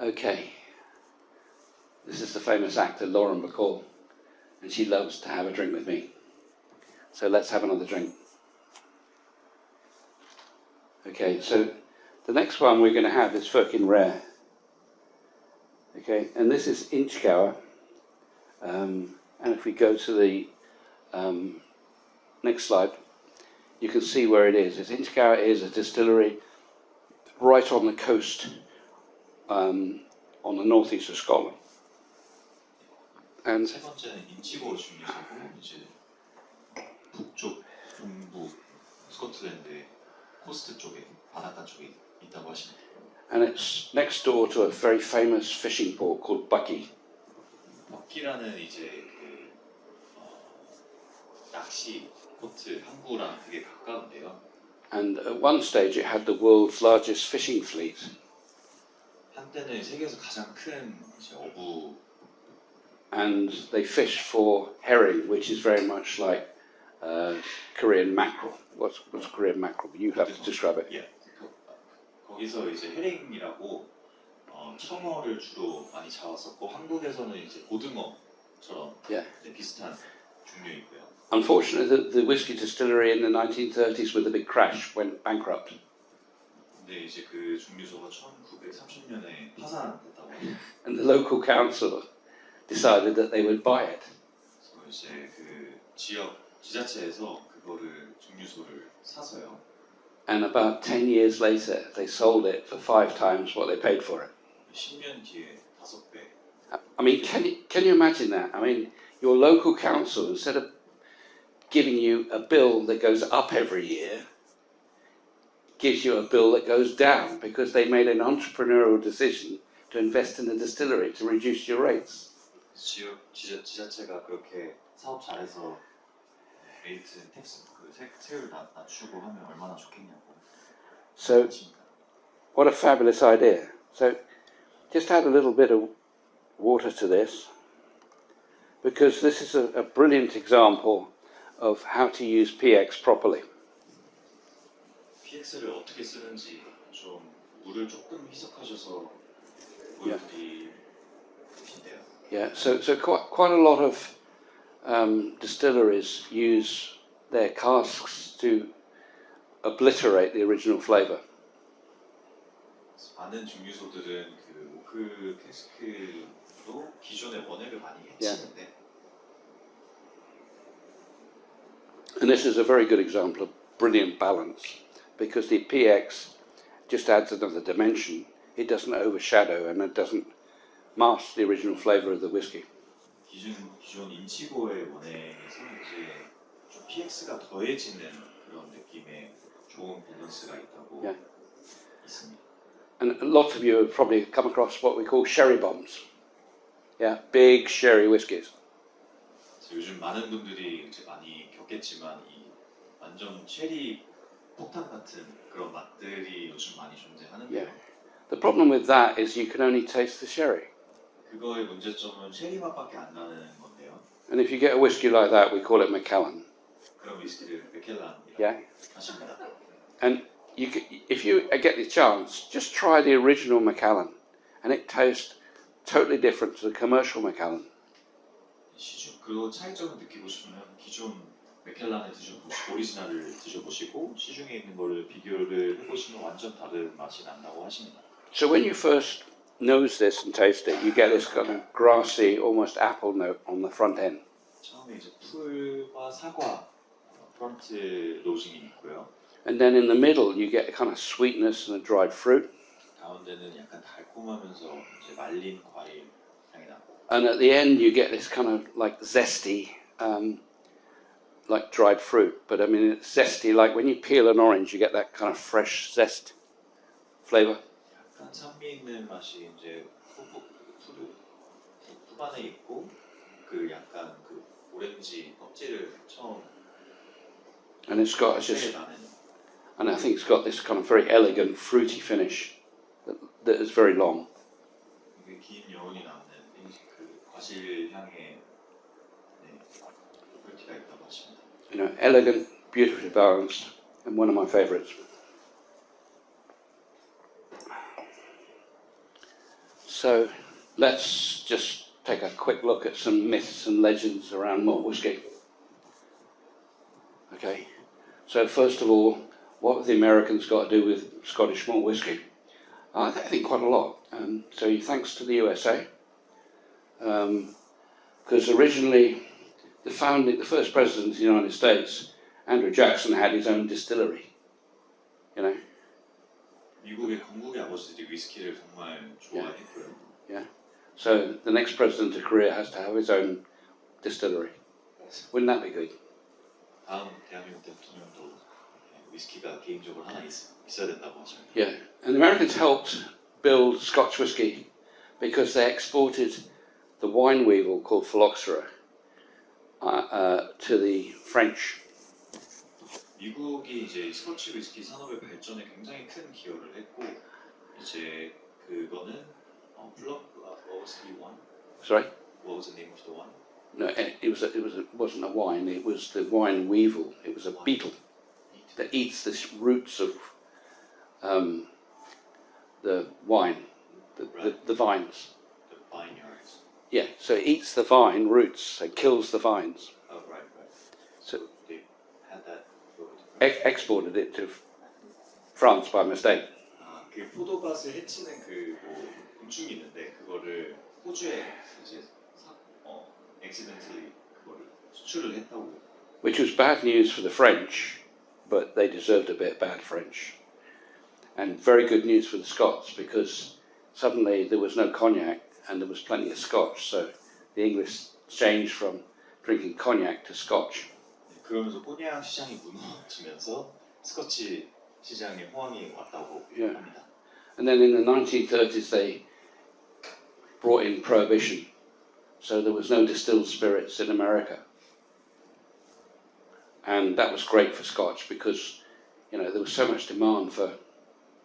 Speaker 2: Okay. This is the famous actor Lauren Bacall, and she loves to have a drink with me. So let's have another drink. Okay, so the next one we're going to have is Firkin Rare. Okay, and this is Inchgour. And if we go to the next slide, you can see where it is. Inchgour is a distillery right on the coast, on the northeast of Scotland. And
Speaker 3: 세 번째는 인치고 중류소고 이제 북쪽 동부 스코틀랜드의 코스트 쪽에 바닷가 쪽에 있다고 하시면 돼요.
Speaker 2: And it's next door to a very famous fishing port called Buckie.
Speaker 3: 버키라는 이제 그 낚시 포트 항구랑 되게 가까운데요.
Speaker 2: And at one stage it had the world's largest fishing fleet.
Speaker 3: 한때는 세계에서 가장 큰 이제 어부
Speaker 2: And they fish for herring, which is very much like Korean mackerel. What's Korean mackerel? You have to describe it.
Speaker 3: 예. 거기서 이제 헤링이라고 청어를 주로 많이 잡았었고 한국에서는 이제 고등어처럼
Speaker 2: Yeah.
Speaker 3: 비슷한 종류이고요.
Speaker 2: Unfortunately, the whiskey distillery in the 1930s with the big crash went bankrupt.
Speaker 3: 근데 이제 그 중류소가 1930년에 파산됐다고 해요.
Speaker 2: And the local council decided that they would buy it.
Speaker 3: 그래서 이제 그 지역 지자체에서 그거를 중류소를 사서요.
Speaker 2: And about 10 years later, they sold it for 5 times what they paid for it.
Speaker 3: 10년 뒤에 5배.
Speaker 2: I mean, can you imagine that? I mean, your local council, instead of giving you a bill that goes up every year, gives you a bill that goes down because they made an entrepreneurial decision to invest in a distillery to reduce your rates.
Speaker 3: 지역 지자체가 그렇게 사업 잘해서 레이트 텍스 그 세율 낮추고 하면 얼마나 좋겠냐고.
Speaker 2: So, what a fabulous idea. So, just add a little bit of water to this, because this is a brilliant example of how to use PX properly.
Speaker 3: PX를 어떻게 쓰는지 좀 물을 조금 희석하셔서 보여드리신대요.
Speaker 2: Yeah, so quite a lot of distilleries use their casks to obliterate the original flavour.
Speaker 3: 많은 중류소들은 그 오크 캐스크로 기존의 원액을 많이 해치는데.
Speaker 2: And this is a very good example of brilliant balance, because the PX just adds another dimension it doesn't overshadow and it doesn't mask the original flavour of the whiskey.
Speaker 3: 기존 인치고의 원액에서 이제 좀 PX가 더해지는 그런 느낌의 좋은 밸런스가 있다고
Speaker 2: Yeah.
Speaker 3: 있습니다.
Speaker 2: And a lot of you have probably come across what we call sherry bombs. Yeah, big sherry whiskies.
Speaker 3: 그래서 요즘 많은 분들이 이제 많이 겪겠지만 이 완전 체리 폭탄 같은 그런 맛들이 요즘 많이 존재하는데요.
Speaker 2: Yeah. The problem with that is you can only taste the sherry.
Speaker 3: 그거의 문제점은 체리 맛밖에 안 나는 건데요.
Speaker 2: And if you get a whiskey like that, we call it Macallan.
Speaker 3: 그런 위스키를 맥켈란이라고
Speaker 2: Yeah.
Speaker 3: 하십니다.
Speaker 2: And if you get the chance, just try the original Macallan, and it tastes totally different to the commercial Macallan.
Speaker 3: 그 차이점을 느끼고 싶으면 기존 맥켈란을 드셔보시고 오리지널을 드셔보시고 시중에 있는 거를 비교를 해보시면 완전 다른 맛이 난다고 하십니다.
Speaker 2: So when you first nose this and taste it, you get this kind of grassy, almost apple note on the front end.
Speaker 3: 처음에 이제 풀과 사과 프런트 노징이 있고요.
Speaker 2: And then in the middle, you get a kind of sweetness and a dried fruit.
Speaker 3: 가운데는 약간 달콤하면서 이제 말린 과일 향이 나고.
Speaker 2: And at the end, you get this kind of like zesty, like dried fruit. But I mean, it's zesty, like when you peel an orange, you get that kind of fresh zest flavour.
Speaker 3: 약간 산미 있는 맛이 이제 후반에 있고 그 약간 그 오렌지 껍질을 처음
Speaker 2: And it's got just,
Speaker 3: 나는
Speaker 2: and I think it's got this kind of very elegant, fruity finish that is very long.
Speaker 3: 이게 긴 여운이 남는 그 과실 향의 fruity가 있다고 하십니다.
Speaker 2: You know, elegant, beautifully balanced, and one of my favourites. So let's just take a quick look at some myths and legends around malt whisky. Okay, so first of all, what have the Americans got to do with Scottish malt whisky? I think quite a lot. So thanks to the USA, because originally the first president of the United States, Andrew Jackson, had his own distillery. You know.
Speaker 3: 미국의 건국의 아버지들이 위스키를 정말 좋아했고요.
Speaker 2: Yeah. So the next president of Korea has to have his own distillery. Wouldn't that be good?
Speaker 3: 다음 대한민국 대통령도 위스키가 개인적으로 하나 있어야 된다고 하십니다.
Speaker 2: Yeah. And the Americans helped build Scotch whisky because they exported the wine weevil called phylloxera to the French.
Speaker 3: 미국이 이제 스코치 위스키 산업의 발전에 굉장히 큰 기여를 했고 이제 그거는 what was the one?
Speaker 2: Sorry?
Speaker 3: What was the name of the one?
Speaker 2: No, it wasn't a wine. It was the wine weevil. It was a beetle that eats the roots of the wine, the vines.
Speaker 3: The vineyards.
Speaker 2: Yeah, so it eats the vine roots and kills the vines.
Speaker 3: Oh, right.
Speaker 2: So
Speaker 3: They had that.
Speaker 2: exported it to France by mistake.
Speaker 3: 그 포도밭을 해치는 그뭐 곤충이 있는데 그거를 호주에 이제 accidentally 그거를 수출을 했다고.
Speaker 2: Which was bad news for the French, but they deserved a bit bad French. And very good news for the Scots because suddenly there was no cognac and there was plenty of Scotch. So the English changed from drinking cognac to Scotch.
Speaker 3: 그러면서 코니악 시장이 무너지면서 스코치 시장에 호황이 왔다고
Speaker 2: Yeah.
Speaker 3: 합니다.
Speaker 2: And then in the 1930s they brought in prohibition. So there was no distilled spirits in America. And that was great for Scotch because, you know, there was so much demand for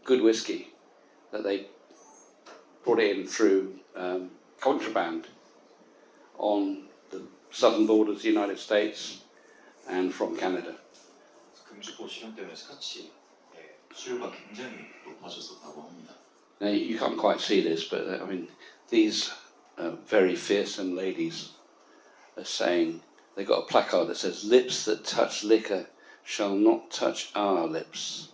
Speaker 2: good whiskey that they brought it in through contraband on the southern borders of the United States and from Canada.
Speaker 3: 금주법 실현 때문에 스코치의 수요가 굉장히 높아졌었다고 합니다.
Speaker 2: Now you can't quite see this, but I mean, these very fearsome ladies are saying, they got a placard that says, "Lips that touch liquor shall not touch our lips."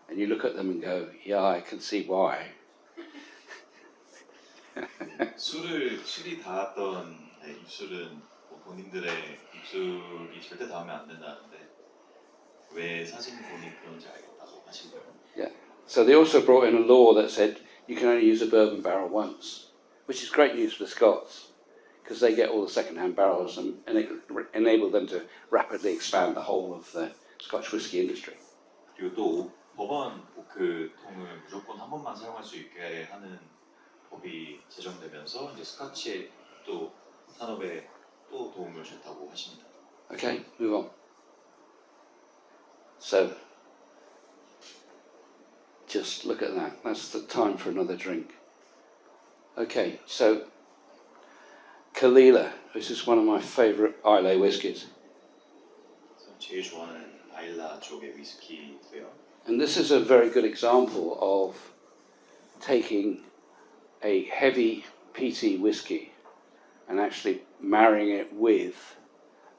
Speaker 2: And you look at them and go, yeah, I can see why.
Speaker 3: 술이 닿았던 입술은 뭐 본인들의 입술이 절대 닿으면 안 된다는데 왜 사진 보니 그런지 알겠다고 하신 거예요.
Speaker 2: Yeah. So they also brought in a law that said you can only use a bourbon barrel once, which is great news for the Scots because they get all the second-hand barrels and it enable them to rapidly expand the whole of the Scotch whisky industry.
Speaker 3: 그리고 또 버번 오크 통을 무조건 한 번만 사용할 수 있게 하는 법이 제정되면서 이제 스카치의 또 산업에 또 도움을 줬다고 하십니다.
Speaker 2: Okay, move on. So, just look at that. That's the time for another drink. Okay, so Kalila. This is one of my favourite Islay whiskies.
Speaker 3: 제일 좋아하는 아일라 쪽의 위스키고요.
Speaker 2: And this is a very good example of taking a heavy peaty whiskey and actually marrying it with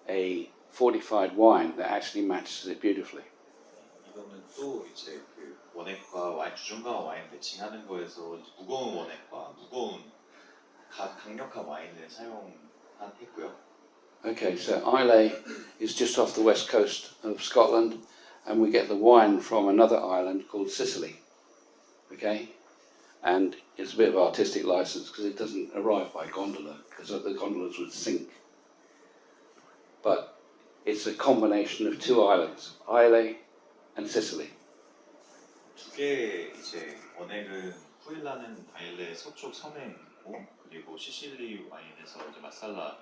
Speaker 2: a fortified wine that actually matches it beautifully.
Speaker 3: 이거는 또 이제 그 원액과 와인 주종과 와인 매칭하는 거에서 무거운 원액과 무거운 강력한 와인을 사용했고요.
Speaker 2: Okay, so Islay is just off the west coast of Scotland, and we get the wine from another island called Sicily. Okay, and it's a bit of artistic license because it doesn't arrive by gondola because the gondolas would sink. But it's a combination of two islands, Islay and Sicily.
Speaker 3: 두 개의 이제 원액은 후일라는 아일레 서쪽 섬에 있고 그리고 시실리 와인에서 이제 마살라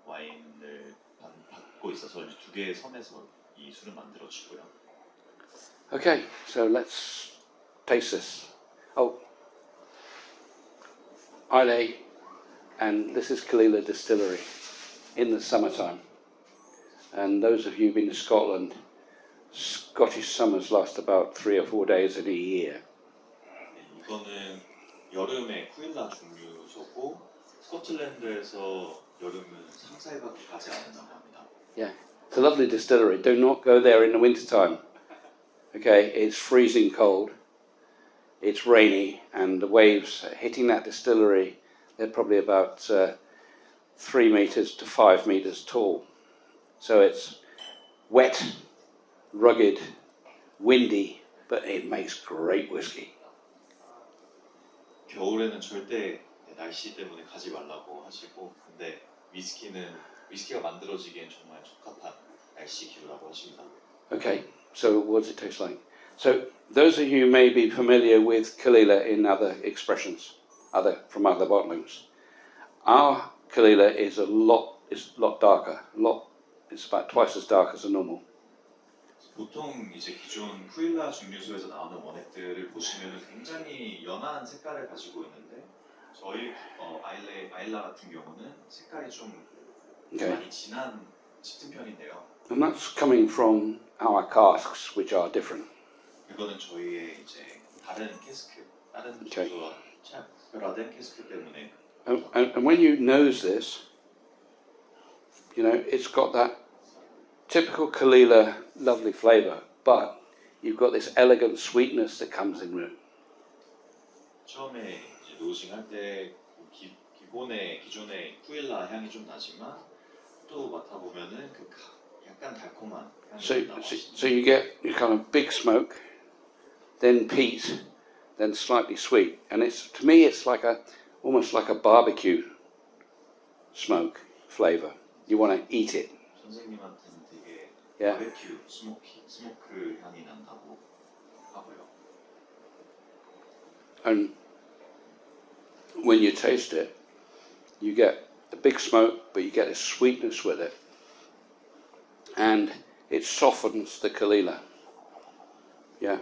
Speaker 3: 와인을 받고 있어서 이제 두 개의 섬에서 이 술을 만들어지고요.
Speaker 2: Okay, so let's taste this. Oh, Islay, and this is Kalila Distillery in the summertime. And those of you who've been to Scotland, Scottish summers last about 3 or 4 days in a year.
Speaker 3: 이거는 여름에 후일라 증류소고 스코틀랜드에서 여름은 3, 4일밖에 가지 않는다고 합니다.
Speaker 2: Yeah, it's a lovely distillery. Do not go there in the wintertime. Okay, it's freezing cold, it's rainy, and the waves hitting that distillery, they're probably about 3 meters to 5 meters tall. So it's wet, rugged, windy, but it makes great whiskey.
Speaker 3: 겨울에는 절대 날씨 때문에 가지 말라고 하시고 근데 위스키가 만들어지기엔 정말 적합한 날씨 기후라고 하십니다.
Speaker 2: Okay, so what does it taste like? So those of you who may be familiar with Kalila in other expressions, from other bottlings, our Kalila is a lot darker. It's about twice as dark as a normal.
Speaker 3: 보통 이제 기존 후일라 증류소에서 나오는 원액들을 보시면 굉장히 연한 색깔을 가지고 있는데 저희 아일라 같은 경우는 색깔이 좀 많이 진한 짙은 편인데요.
Speaker 2: And that's coming from our casks, which are different.
Speaker 3: 이거는 저희의 이제 다른 캐스크, 다른 증류소와 차별화된 캐스크 때문에.
Speaker 2: And when you nose this, you know, it's got that typical Kalila lovely flavour, but you've got this elegant sweetness that comes in with it.
Speaker 3: 처음에 이제 노징할 때 기존의 후일라 향이 좀 나지만 또 맡아보면은 그 약간 달콤한 향이 나와요.
Speaker 2: So you get your kind of big smoke, then peat, then slightly sweet, and to me it's like almost like a barbecue smoke flavour. You want to eat it.
Speaker 3: 선생님한테는 되게
Speaker 2: Yeah.
Speaker 3: 바베큐 스모크 향이 난다고 하고요.
Speaker 2: And when you taste it, you get the big smoke, but you get a sweetness with it. And it softens the Kalila. Yeah.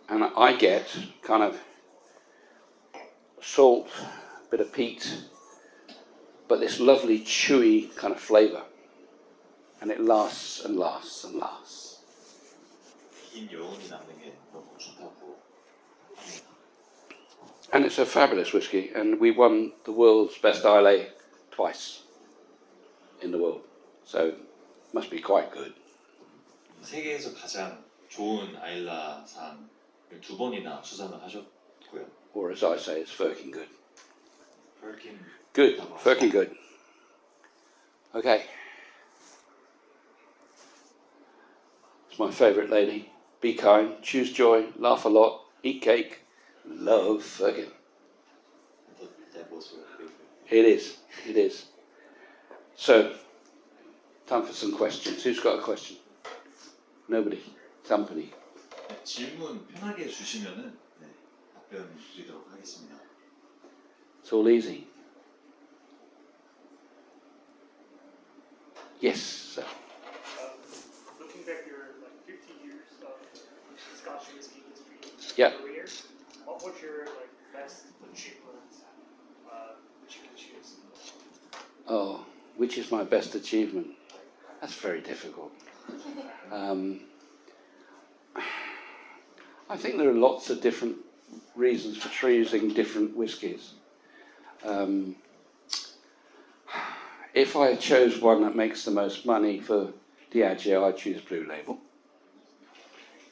Speaker 2: And I get kind of salt, a bit of peat, but this lovely chewy kind of flavour. And it lasts and lasts and lasts.
Speaker 3: 긴 여운이 남는 게 너무 좋다고 합니다.
Speaker 2: And it's a fabulous whiskey, and we won the world's best Islay twice in the world. So it must be quite good.
Speaker 3: 세계에서 가장 좋은 아일라상 2번이나 수상을 하셨고요.
Speaker 2: Or as I say, it's firking good.
Speaker 3: 펄킨
Speaker 2: Good, firking good. Okay. It's my favourite lady. Be kind, choose joy, laugh a lot, eat cake, love Firkin.
Speaker 3: I thought that was your favorite.
Speaker 2: It is. It is. So, time for some questions. Who's got a question? Nobody. Somebody.
Speaker 3: 네, 질문 편하게 주시면은 네, 답변 드리도록 하겠습니다.
Speaker 2: It's all easy. Yes, sir.
Speaker 5: Looking back your 50 years of Scotch whiskey history
Speaker 2: Yeah.
Speaker 5: career, what was your best achievement which you can choose?
Speaker 2: Oh, which is my best achievement? That's very difficult. I think there are lots of different reasons for choosing different whiskies. If I chose one that makes the most money for Diageo, I'd choose Blue Label.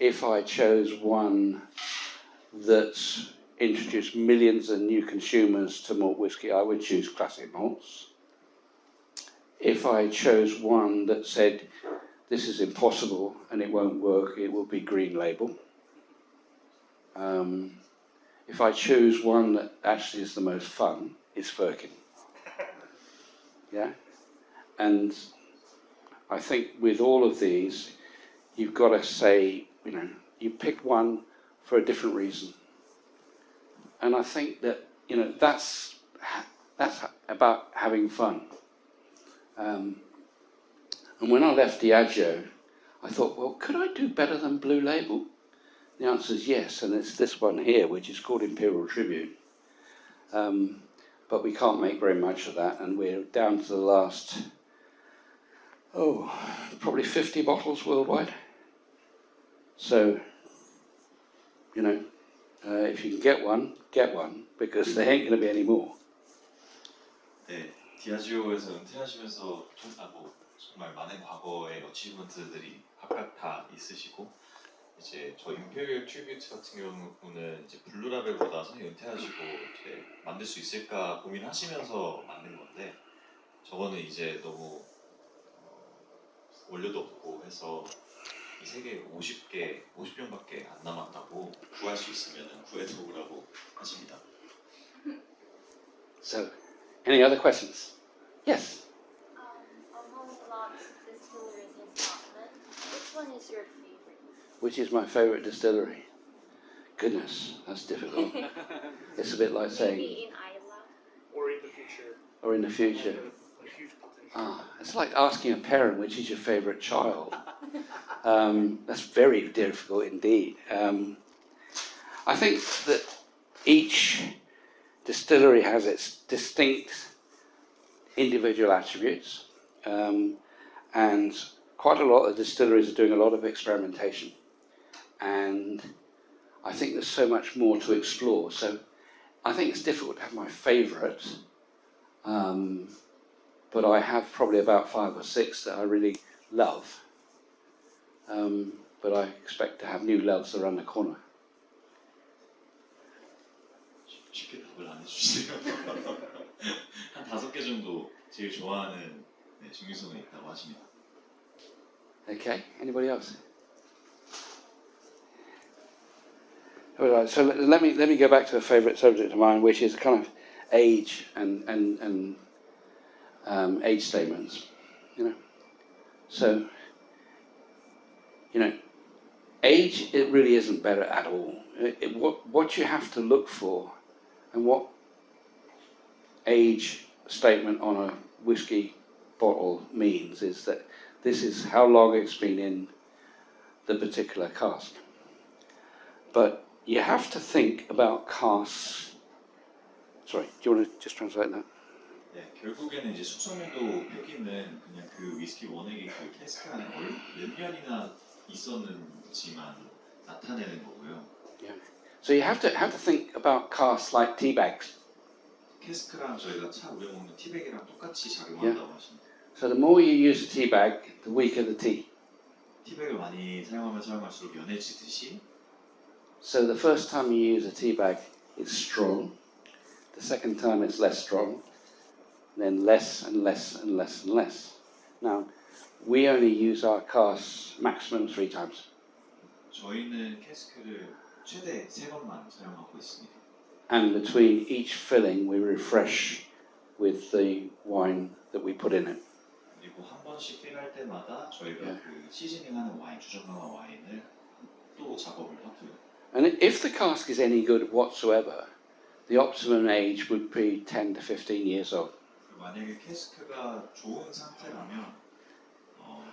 Speaker 2: If I chose one that's introduced millions of new consumers to malt whiskey, I would choose Classic Malts. If I chose one that said, this is impossible and it won't work, it will be Green Label. If I choose one that actually is the most fun, it's Firkin. Yeah? And I think with all of these, you've got to say, you pick one for a different reason. And I think that, that's about having fun. And when I left Diageo, I thought, well, could I do better than Blue Label? The answer is yes, and it's this one here, which is called Imperial Tribute. But we can't make very much of that, and we're down to the last, probably 50 bottles worldwide. So, if you can get one, because there ain't going to be any more.
Speaker 3: 네, 디아지오에서 은퇴하시면서 정말 많은 과거의 어치먼트들이 각각 다 있으시고 이제 저 임페리얼 트리뷰트 같은 경우는 이제 블루라벨보다 선생님 은퇴하시고 이제 만들 수 있을까 고민하시면서 만든 건데 저거는 이제 너무 원료도 없고 해서 이 세계 50병밖에 안 남았다고 구할 수 있으면 구해서 오라고 하십니다.
Speaker 2: So, any other questions? Yes.
Speaker 6: Among a lot of distilleries in Scotland, which one is your favorite?
Speaker 2: Which is my favourite distillery? Goodness, that's difficult. It's a bit like saying,
Speaker 6: Maybe in Ireland.
Speaker 5: Or in the future?
Speaker 2: or in the future.
Speaker 5: A huge potential.
Speaker 2: It's like asking a parent which is your favourite child. That's very difficult indeed. I think that each distillery has its distinct individual attributes, and quite a lot of distilleries are doing a lot of experimentation, and I think there's so much more to explore. So I think it's difficult to have my favourite, but I have probably about 5 or 6 that I really love, but I expect to have new loves around the corner.
Speaker 3: 쉽게 답을 안 해주시네요. 한 5개 정도 제일 좋아하는 증류소는 있다고 하십니다.
Speaker 2: Okay, anybody else? All right, so let me go back to a favourite subject of mine, which is kind of age and age statements. So age, it really isn't better at all. What you have to look for, and what age statement on a whiskey bottle means, is that this is how long it's been in the particular cask. But you have to think about casks. Sorry, do you want to just translate that?
Speaker 3: 네, 결국에는 이제 숙성밀도 표기는 그냥 그 위스키 원액이 그 캐스크 안에 몇 년이나 있었는지만 나타내는 거고요.
Speaker 2: Yeah. So you have to think about casks like tea bags.
Speaker 3: 캐스크랑 저희가 차 우려 먹는 티백이랑 똑같이 작용한다고 하십니다.
Speaker 2: So the more you use a tea bag, the weaker the tea.
Speaker 3: 티백을 많이 사용하면 사용할수록 연해지듯이
Speaker 2: So the first time you use a tea bag, it's strong. The second time it's less strong. Then less and less and less and less. Now, we only use our casks maximum 3 times.
Speaker 3: 저희는 캐스크를 최대 3번만 사용하고 있습니다.
Speaker 2: And between each filling, we refresh with the wine that we put in it.
Speaker 3: 그리고 한 번씩 필할 때마다 저희가
Speaker 2: 네.
Speaker 3: 그 시즈닝하는 와인, 주정강화 와인을 또 작업을 하고요.
Speaker 2: And if the cask is any good whatsoever, the optimum age would be 10 to 15 years old.
Speaker 3: 만약에 캐스크가 좋은 상태라면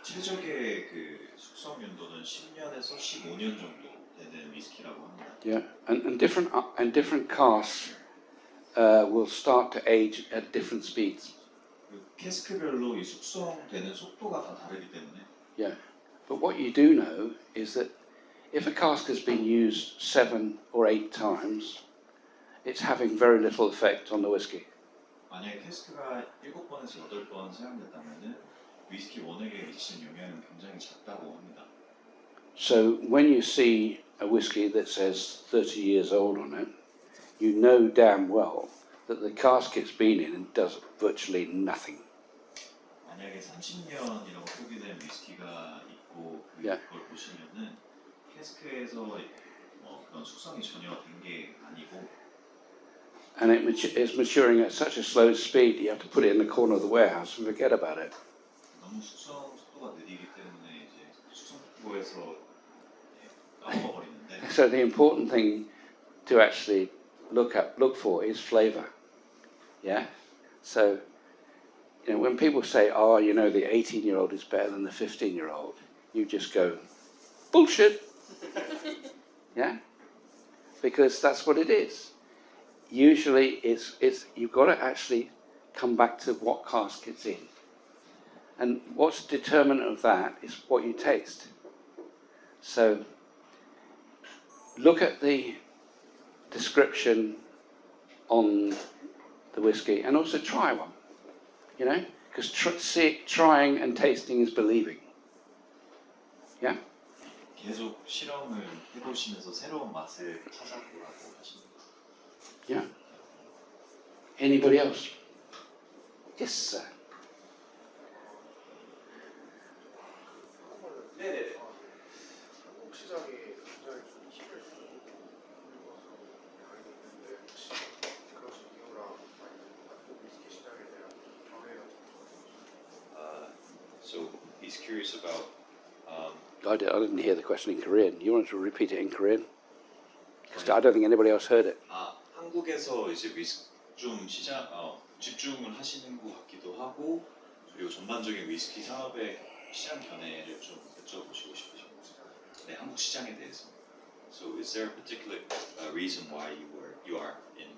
Speaker 3: 최적의 그 숙성 연도는 10년에서 15년 정도 되는 위스키라고 합니다.
Speaker 2: Yeah, and different casks will start to age at different speeds.
Speaker 3: 그 캐스크별로 이 숙성되는 속도가 다 다르기 때문에.
Speaker 2: Yeah, but what you do know is that if a cask has been used 7 or 8 times, it's having very little effect on the whiskey.
Speaker 3: 만약에 캐스크가 7번에서 8번 사용됐다면은 위스키 원액에 미치는 영향은 굉장히 작다고 합니다.
Speaker 2: So when you see a whiskey that says 30 years old on it, you know damn well that the cask it's been in does virtually nothing.
Speaker 3: 만약에 30년이라고 표기된 위스키가 있고
Speaker 2: Yeah.
Speaker 3: 그걸 보시면은 캐스크에서 그런 숙성이 전혀 된 게 아니고
Speaker 2: And it's maturing at such a slow speed, you have to put it in the corner of the warehouse and forget about it.
Speaker 3: 너무 숙성 속도가 느리기 때문에 이제 숙성고에서 까먹어버리는데
Speaker 2: So the important thing to actually look for is flavour. Yeah? So, you know, when people say, oh, you know, the 18-year-old is better than the 15-year-old, you just go, bullshit. Yeah? Because that's what it is. Usually it's you've got to actually come back to what cask it's in. And what's determinant of that is what you taste. So look at the description on the whiskey and also try one, you know, because trying and tasting is believing. Yeah?
Speaker 3: 계속 실험을 해보시면서 새로운 맛을 찾아보라고 하십니다.
Speaker 2: Yeah. Anybody else? Yes, sir.
Speaker 7: 네네. 한국 시장이 굉장히 좀 힘을 주고 알고 있는데 혹시 그런 이유랑 한국 위스키 시장에 대한 경외 같은
Speaker 3: So he's curious about
Speaker 2: I didn't hear the question in Korean. You want to repeat it in Korean? Because I don't think anybody else heard it.
Speaker 3: 한국에서 이제 좀 집중을 하시는 것 같기도 하고 그리고 전반적인 위스키 산업의 시장 견해를 좀 여쭤보시고 싶으신 거죠. 네, 한국 시장에 대해서. So is there a particular reason why you are in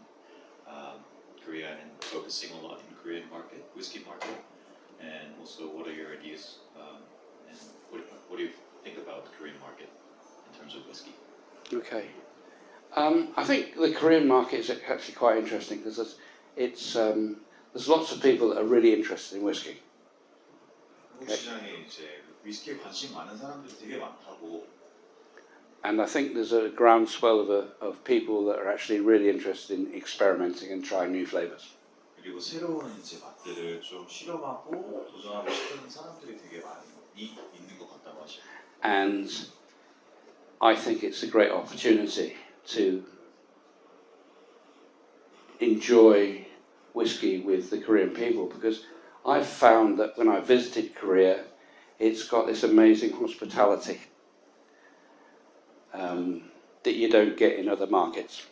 Speaker 3: Korea and focusing a lot in Korean market, whiskey market, and also what are your ideas and what do you think about the Korean market in terms of whiskey?
Speaker 2: Okay. I think the Korean market is actually quite interesting because there's lots of people that are really interested in whiskey.
Speaker 3: 한국 시장에 이제 위스키에 관심 많은 사람들이 되게 많다고.
Speaker 2: And I think there's a groundswell of people that are actually really interested in experimenting and trying new flavors.
Speaker 3: 그리고 새로운 이제 맛들을 좀 실험하고 도전하고 싶은 사람들이 되게 많이 있는 것 같다고 하시고.
Speaker 2: And I think it's a great opportunity to enjoy whiskey with the Korean people because I've found that when I visited Korea, it's got this amazing hospitality that you don't get in other markets.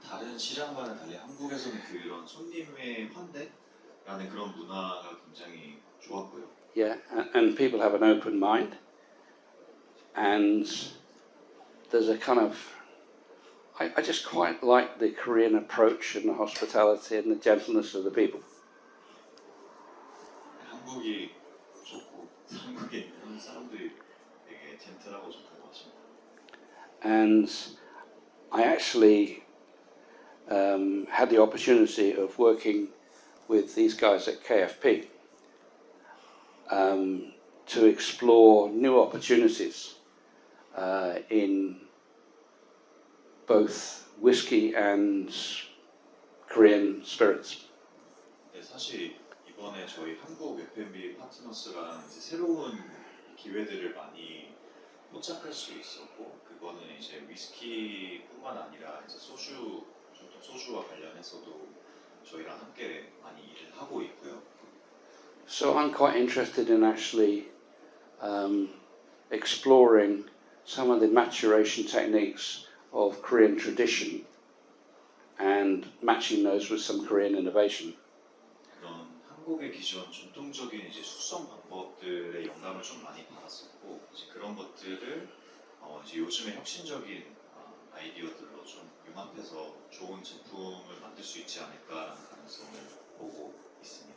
Speaker 3: 다른 시장과는 달리 한국에서는 그런 손님의 환대라는 그런 문화가 굉장히 좋았고요.
Speaker 2: Yeah, and people have an open mind, and there's a kind of I just quite like the Korean approach and the hospitality and the gentleness of the people.
Speaker 3: 한국이 좋고 한국에 있는 사람들이 되게 젠틀하고 좋다고 하십니다.
Speaker 2: And I actually had the opportunity of working with these guys at KFP to explore new opportunities in both whiskey and Korean spirits.
Speaker 3: 네, 사실 이번에 저희 한국 F&B 파트너스랑 이제 새로운 기회들을 많이 포착할 수 있었고 그거는 이제 위스키뿐만 아니라 이제 소주와 관련해서도 저희랑 함께 많이 일을 하고 있고요.
Speaker 2: So I'm quite interested in actually exploring some of the maturation techniques of Korean tradition and matching those with some Korean innovation.
Speaker 3: 그런 한국의 기존 전통적인 이제 숙성 방법들의 영감을 좀 많이 받았었고 이제 그런 것들을 이제 요즘의 혁신적인 아이디어들로 좀 융합해서 좋은 제품을 만들 수 있지 않을까라는 가능성을 보고 있습니다.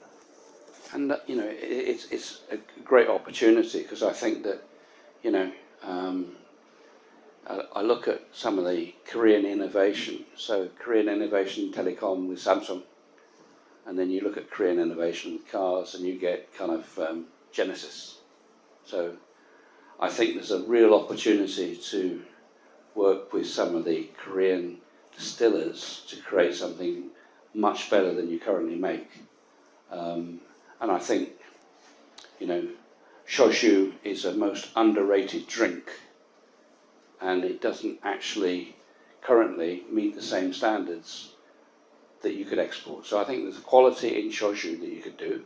Speaker 2: And you know, it's a great opportunity because I think that, you know, I look at some of the Korean innovation. So Korean innovation in telecom with Samsung, and then you look at Korean innovation in cars, and you get kind of Genesis. So I think there's a real opportunity to work with some of the Korean distillers to create something much better than you currently make. And I think, you know, shochu is a most underrated drink, and it doesn't actually currently meet the same standards that you could export. So I think there's a quality in shochu that you could do,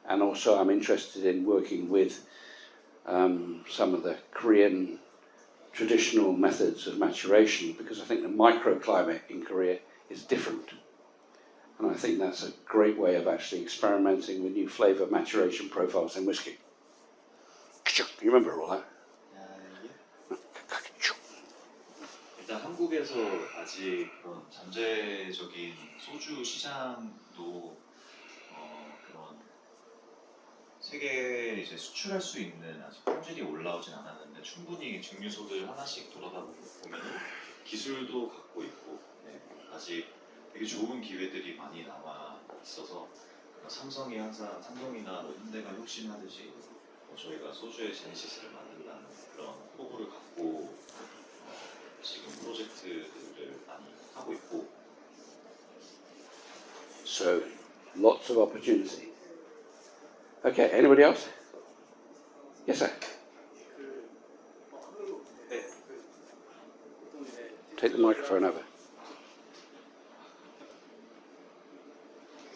Speaker 2: and also I'm interested in working with some of the Korean traditional methods of maturation, because I think the microclimate in Korea is different. And I think that's a great way of actually experimenting with new flavour maturation profiles in whiskey. You remember all that?
Speaker 3: 일단 한국에서 아직 그런 잠재적인 소주 시장도 그런 세계에 이제 수출할 수 있는 아직 품질이 올라오진 않았는데 충분히 증류소들 하나씩 돌아다 보면 기술도 갖고 있고 아직 되게 좋은 기회들이 많이 남아 있어서 삼성이 항상 삼성이나 현대가 혁신하듯이 저희가 소주의 제네시스를 만든다는 그런 포부를 갖고 지금 프로젝트들을 많이 하고 있고.
Speaker 2: So, lots of opportunity. Okay, anybody else? Yes, sir. Take the microphone over.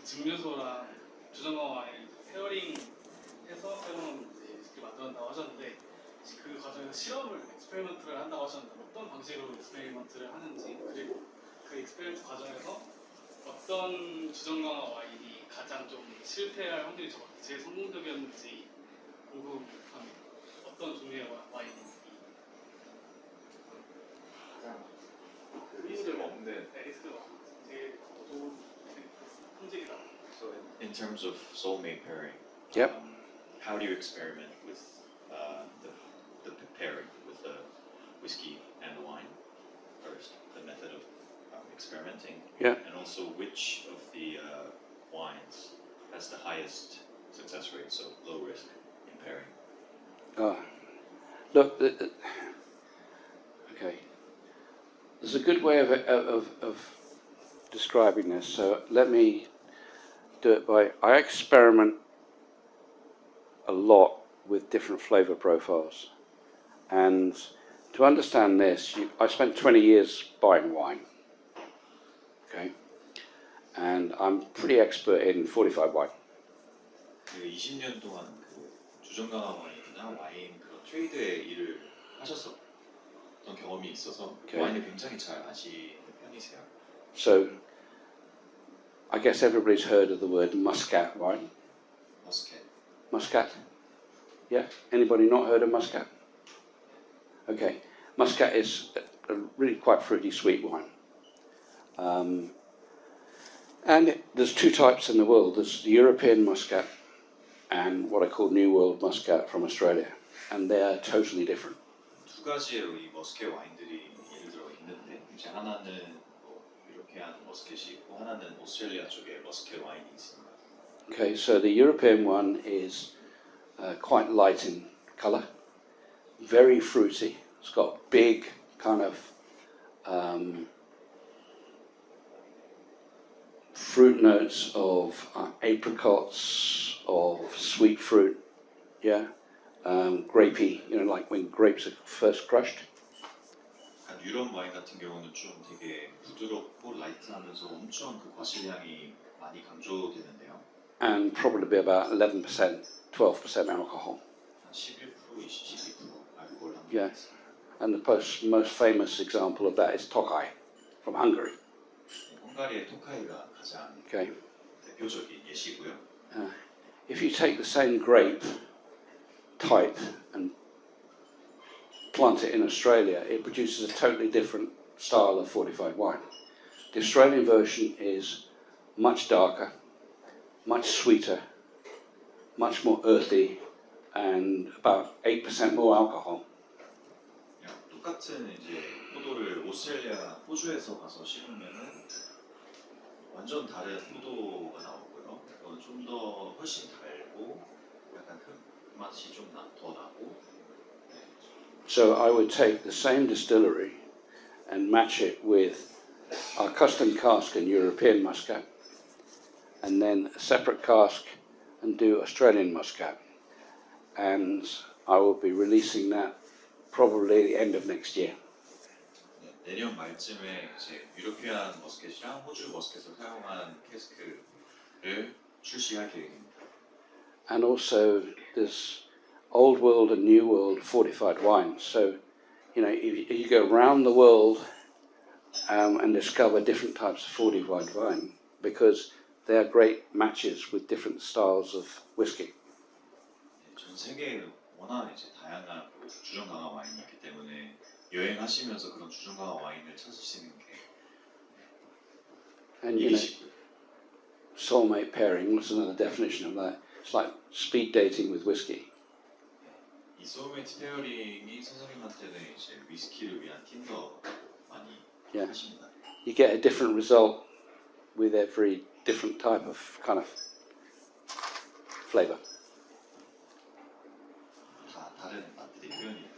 Speaker 5: 증류소랑 주정과와의 페어링해서 새로운 위스키를 만든다고 하셨는데 그 과정에서 실험을 익스페리먼트를 한다고 하셨는데 어떤 방식으로 익스페리먼트를 하는지 그리고 그 익스페리먼트 과정에서 어떤 주정강화 와인이 가장 좀 실패할 확률이 제일 성공적이었는지 궁금합니다. 어떤 종류의 와인인지
Speaker 7: 가장 리스크가 없는
Speaker 5: 리스크가 제일 좋은 품질이다.
Speaker 3: So in terms of soulmate pairing,
Speaker 2: Yep.
Speaker 3: How do you experiment with the pairing with the whiskey and the wine? First, the method of experimenting,
Speaker 2: Yeah.
Speaker 3: and also which of the wines has the highest success rate, so low risk in pairing.
Speaker 2: Look, okay. There's a good way of describing this. So let me do it by. I experiment a lot with different flavour profiles, and to understand this, I spent 20 years buying wine. Okay, and I'm pretty expert in 45 wine.
Speaker 3: 20년 동안 그 주정강화 와인이나 와인 그런 트레이드의 일을 하셨었던 경험이 있어서
Speaker 2: Okay.
Speaker 3: 와인을 굉장히 잘 아시는 편이세요.
Speaker 2: So, I guess everybody's heard of the word Muscat wine.
Speaker 3: 머스켓.
Speaker 2: Muscat? Yeah? Anybody not heard of Muscat? Okay. Muscat is a really quite fruity, sweet wine. And there's two types in the world. There's the European Muscat and what I call New World Muscat from Australia. And they are totally different.
Speaker 3: 두 가지의 이 머스켓 와인들이 예를 들어 있는데 이제 하나는 뭐 유로피안 머스켓이 있고 하나는 오스트레일리아 쪽의 머스켓 와인이 있습니다.
Speaker 2: Okay, so the European one is quite light in colour, very fruity. It's got big kind of fruit notes of apricots, of sweet fruit, yeah, grapey, like when grapes are first crushed.
Speaker 3: 약간 유럽 와인 같은 경우는 좀 되게 부드럽고 라이트하면서 엄청 그 과실향이 많이 강조되는데요.
Speaker 2: And probably about 11%, 12% alcohol.
Speaker 3: 한 11%, 12% 알코올 함량이
Speaker 2: Yeah.
Speaker 3: 있습니다.
Speaker 2: And the most famous example of that is Tokai from Hungary.
Speaker 3: 헝가리의 토카이가 가장
Speaker 2: Okay.
Speaker 3: 대표적인 예시고요.
Speaker 2: If you take the same grape type and plant it in Australia, it produces a totally different style of fortified wine. The Australian version is much darker, much sweeter, much more earthy, and about 8% more alcohol.
Speaker 3: 똑같은 이제 포도를 오스트레일리아 호주에서 가서 심으면은 완전 다른 포도가 나오고요. 이건 좀 더 훨씬 달고 약간 흙 맛이 좀 더 나고.
Speaker 2: So I would take the same distillery and match it with our custom cask and European Muscat, and then a separate cask and do Australian Muscat. And I will be releasing that probably at the end of next year.
Speaker 3: 내년 말쯤에 이제 유로피안 머스켓이랑 호주 머스켓을 사용한 캐스크를 출시할 계획입니다.
Speaker 2: And also there's old world and new world fortified wines. So, if you go around the world and discover different types of fortified wine, because they are great matches with different styles of whiskey.
Speaker 3: 전 세계에 워낙 이제 다양한 주정 강화 와인이 있기 때문에 여행하시면서 그런 주정 강화 와인을 찾으시는 게
Speaker 2: And
Speaker 3: 일이시고요.
Speaker 2: soulmate pairing, what's another definition of that? It's like speed dating with whiskey.
Speaker 3: 이 소울메이트 페어링이 선생님한테는 이제 위스키를 위한 틴더 많이
Speaker 2: Yeah.
Speaker 3: 하십니다.
Speaker 2: You get a different result with every different type of kind of flavour.
Speaker 3: 다 다른 맛들이 표현이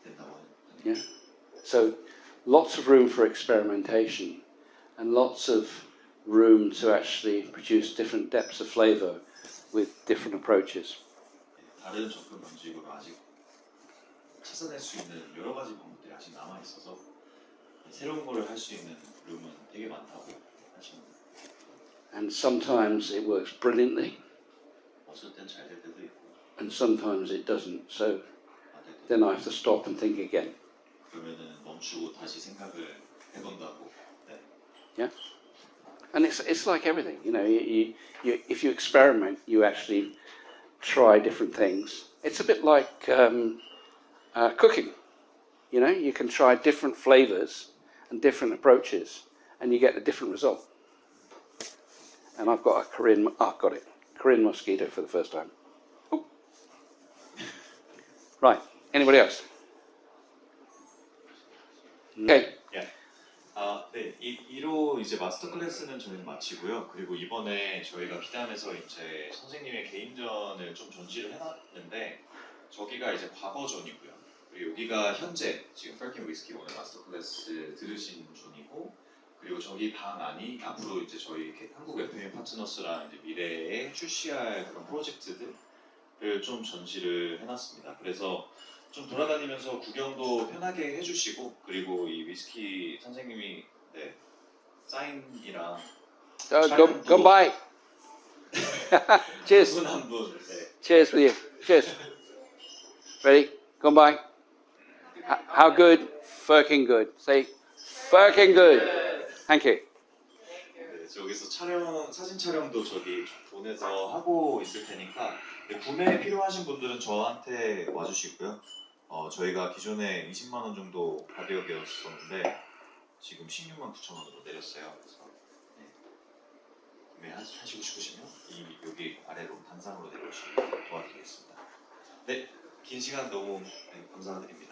Speaker 3: 된다고 하는.
Speaker 2: Yeah. So lots of room for experimentation and lots of room to actually produce different depths of flavour with different approaches.
Speaker 3: 다른 접근 방식으로 아직 찾아낼 수 있는 여러 가지 방법들이 아직 남아 있어서 새로운 거를 할 수 있는 룸은 되게 많다고 하십니다.
Speaker 2: And sometimes it works brilliantly
Speaker 3: 어쩔 땐 잘 될 때도 있고
Speaker 2: and sometimes it doesn't. So
Speaker 3: 안 될 때도
Speaker 2: then I have to stop and think again.
Speaker 3: 그러면은 멈추고 다시 생각을 해본다고. 네.
Speaker 2: Yeah. And it's like everything, you if you experiment, you actually try different things. It's a bit like cooking. You can try different flavours and different approaches, and you get a different result. And I've got a Korean mosquito for the first time. Ooh. Right. Anybody else? Okay.
Speaker 3: 네, 1호 이제 마스터 클래스는 저희는 마치고요. 그리고 이번에 저희가 비담에서 이제 선생님의 개인전을 좀 전시를 해놨는데 저기가 이제 과거존이고요. 그리고 여기가 현재 지금 펄킨 위스키 오늘 마스터 클래스 들으신 존이고, 그리고 저기 방 안이 앞으로 이제 저희 한국 FM 파트너스랑 이제 미래에 출시할 그런 프로젝트들을 좀 전시를 해놨습니다. 그래서 좀 돌아다니면서 구경도 편하게 해주시고, 그리고 이 위스키 선생님이 네, 사인이랑
Speaker 2: Come by. Cheers.
Speaker 3: 분 한 분, 네.
Speaker 2: Cheers with you. Cheers. Ready? Come by. How good? Fucking good. Say, fucking good. Thank you.
Speaker 3: 네, 저기서 사진 촬영도 저기 존에서 하고 있을 테니까 네, 구매 필요하신 분들은 저한테 와주시고요. 저희가 기존에 20만 원 정도 가격이었었는데 지금 16만 9천 원으로 내렸어요. 그래서 네, 구매하시고 싶으시면 여기 아래로 단상으로 내려오시면 도와드리겠습니다. 네, 긴 시간 너무 감사드립니다.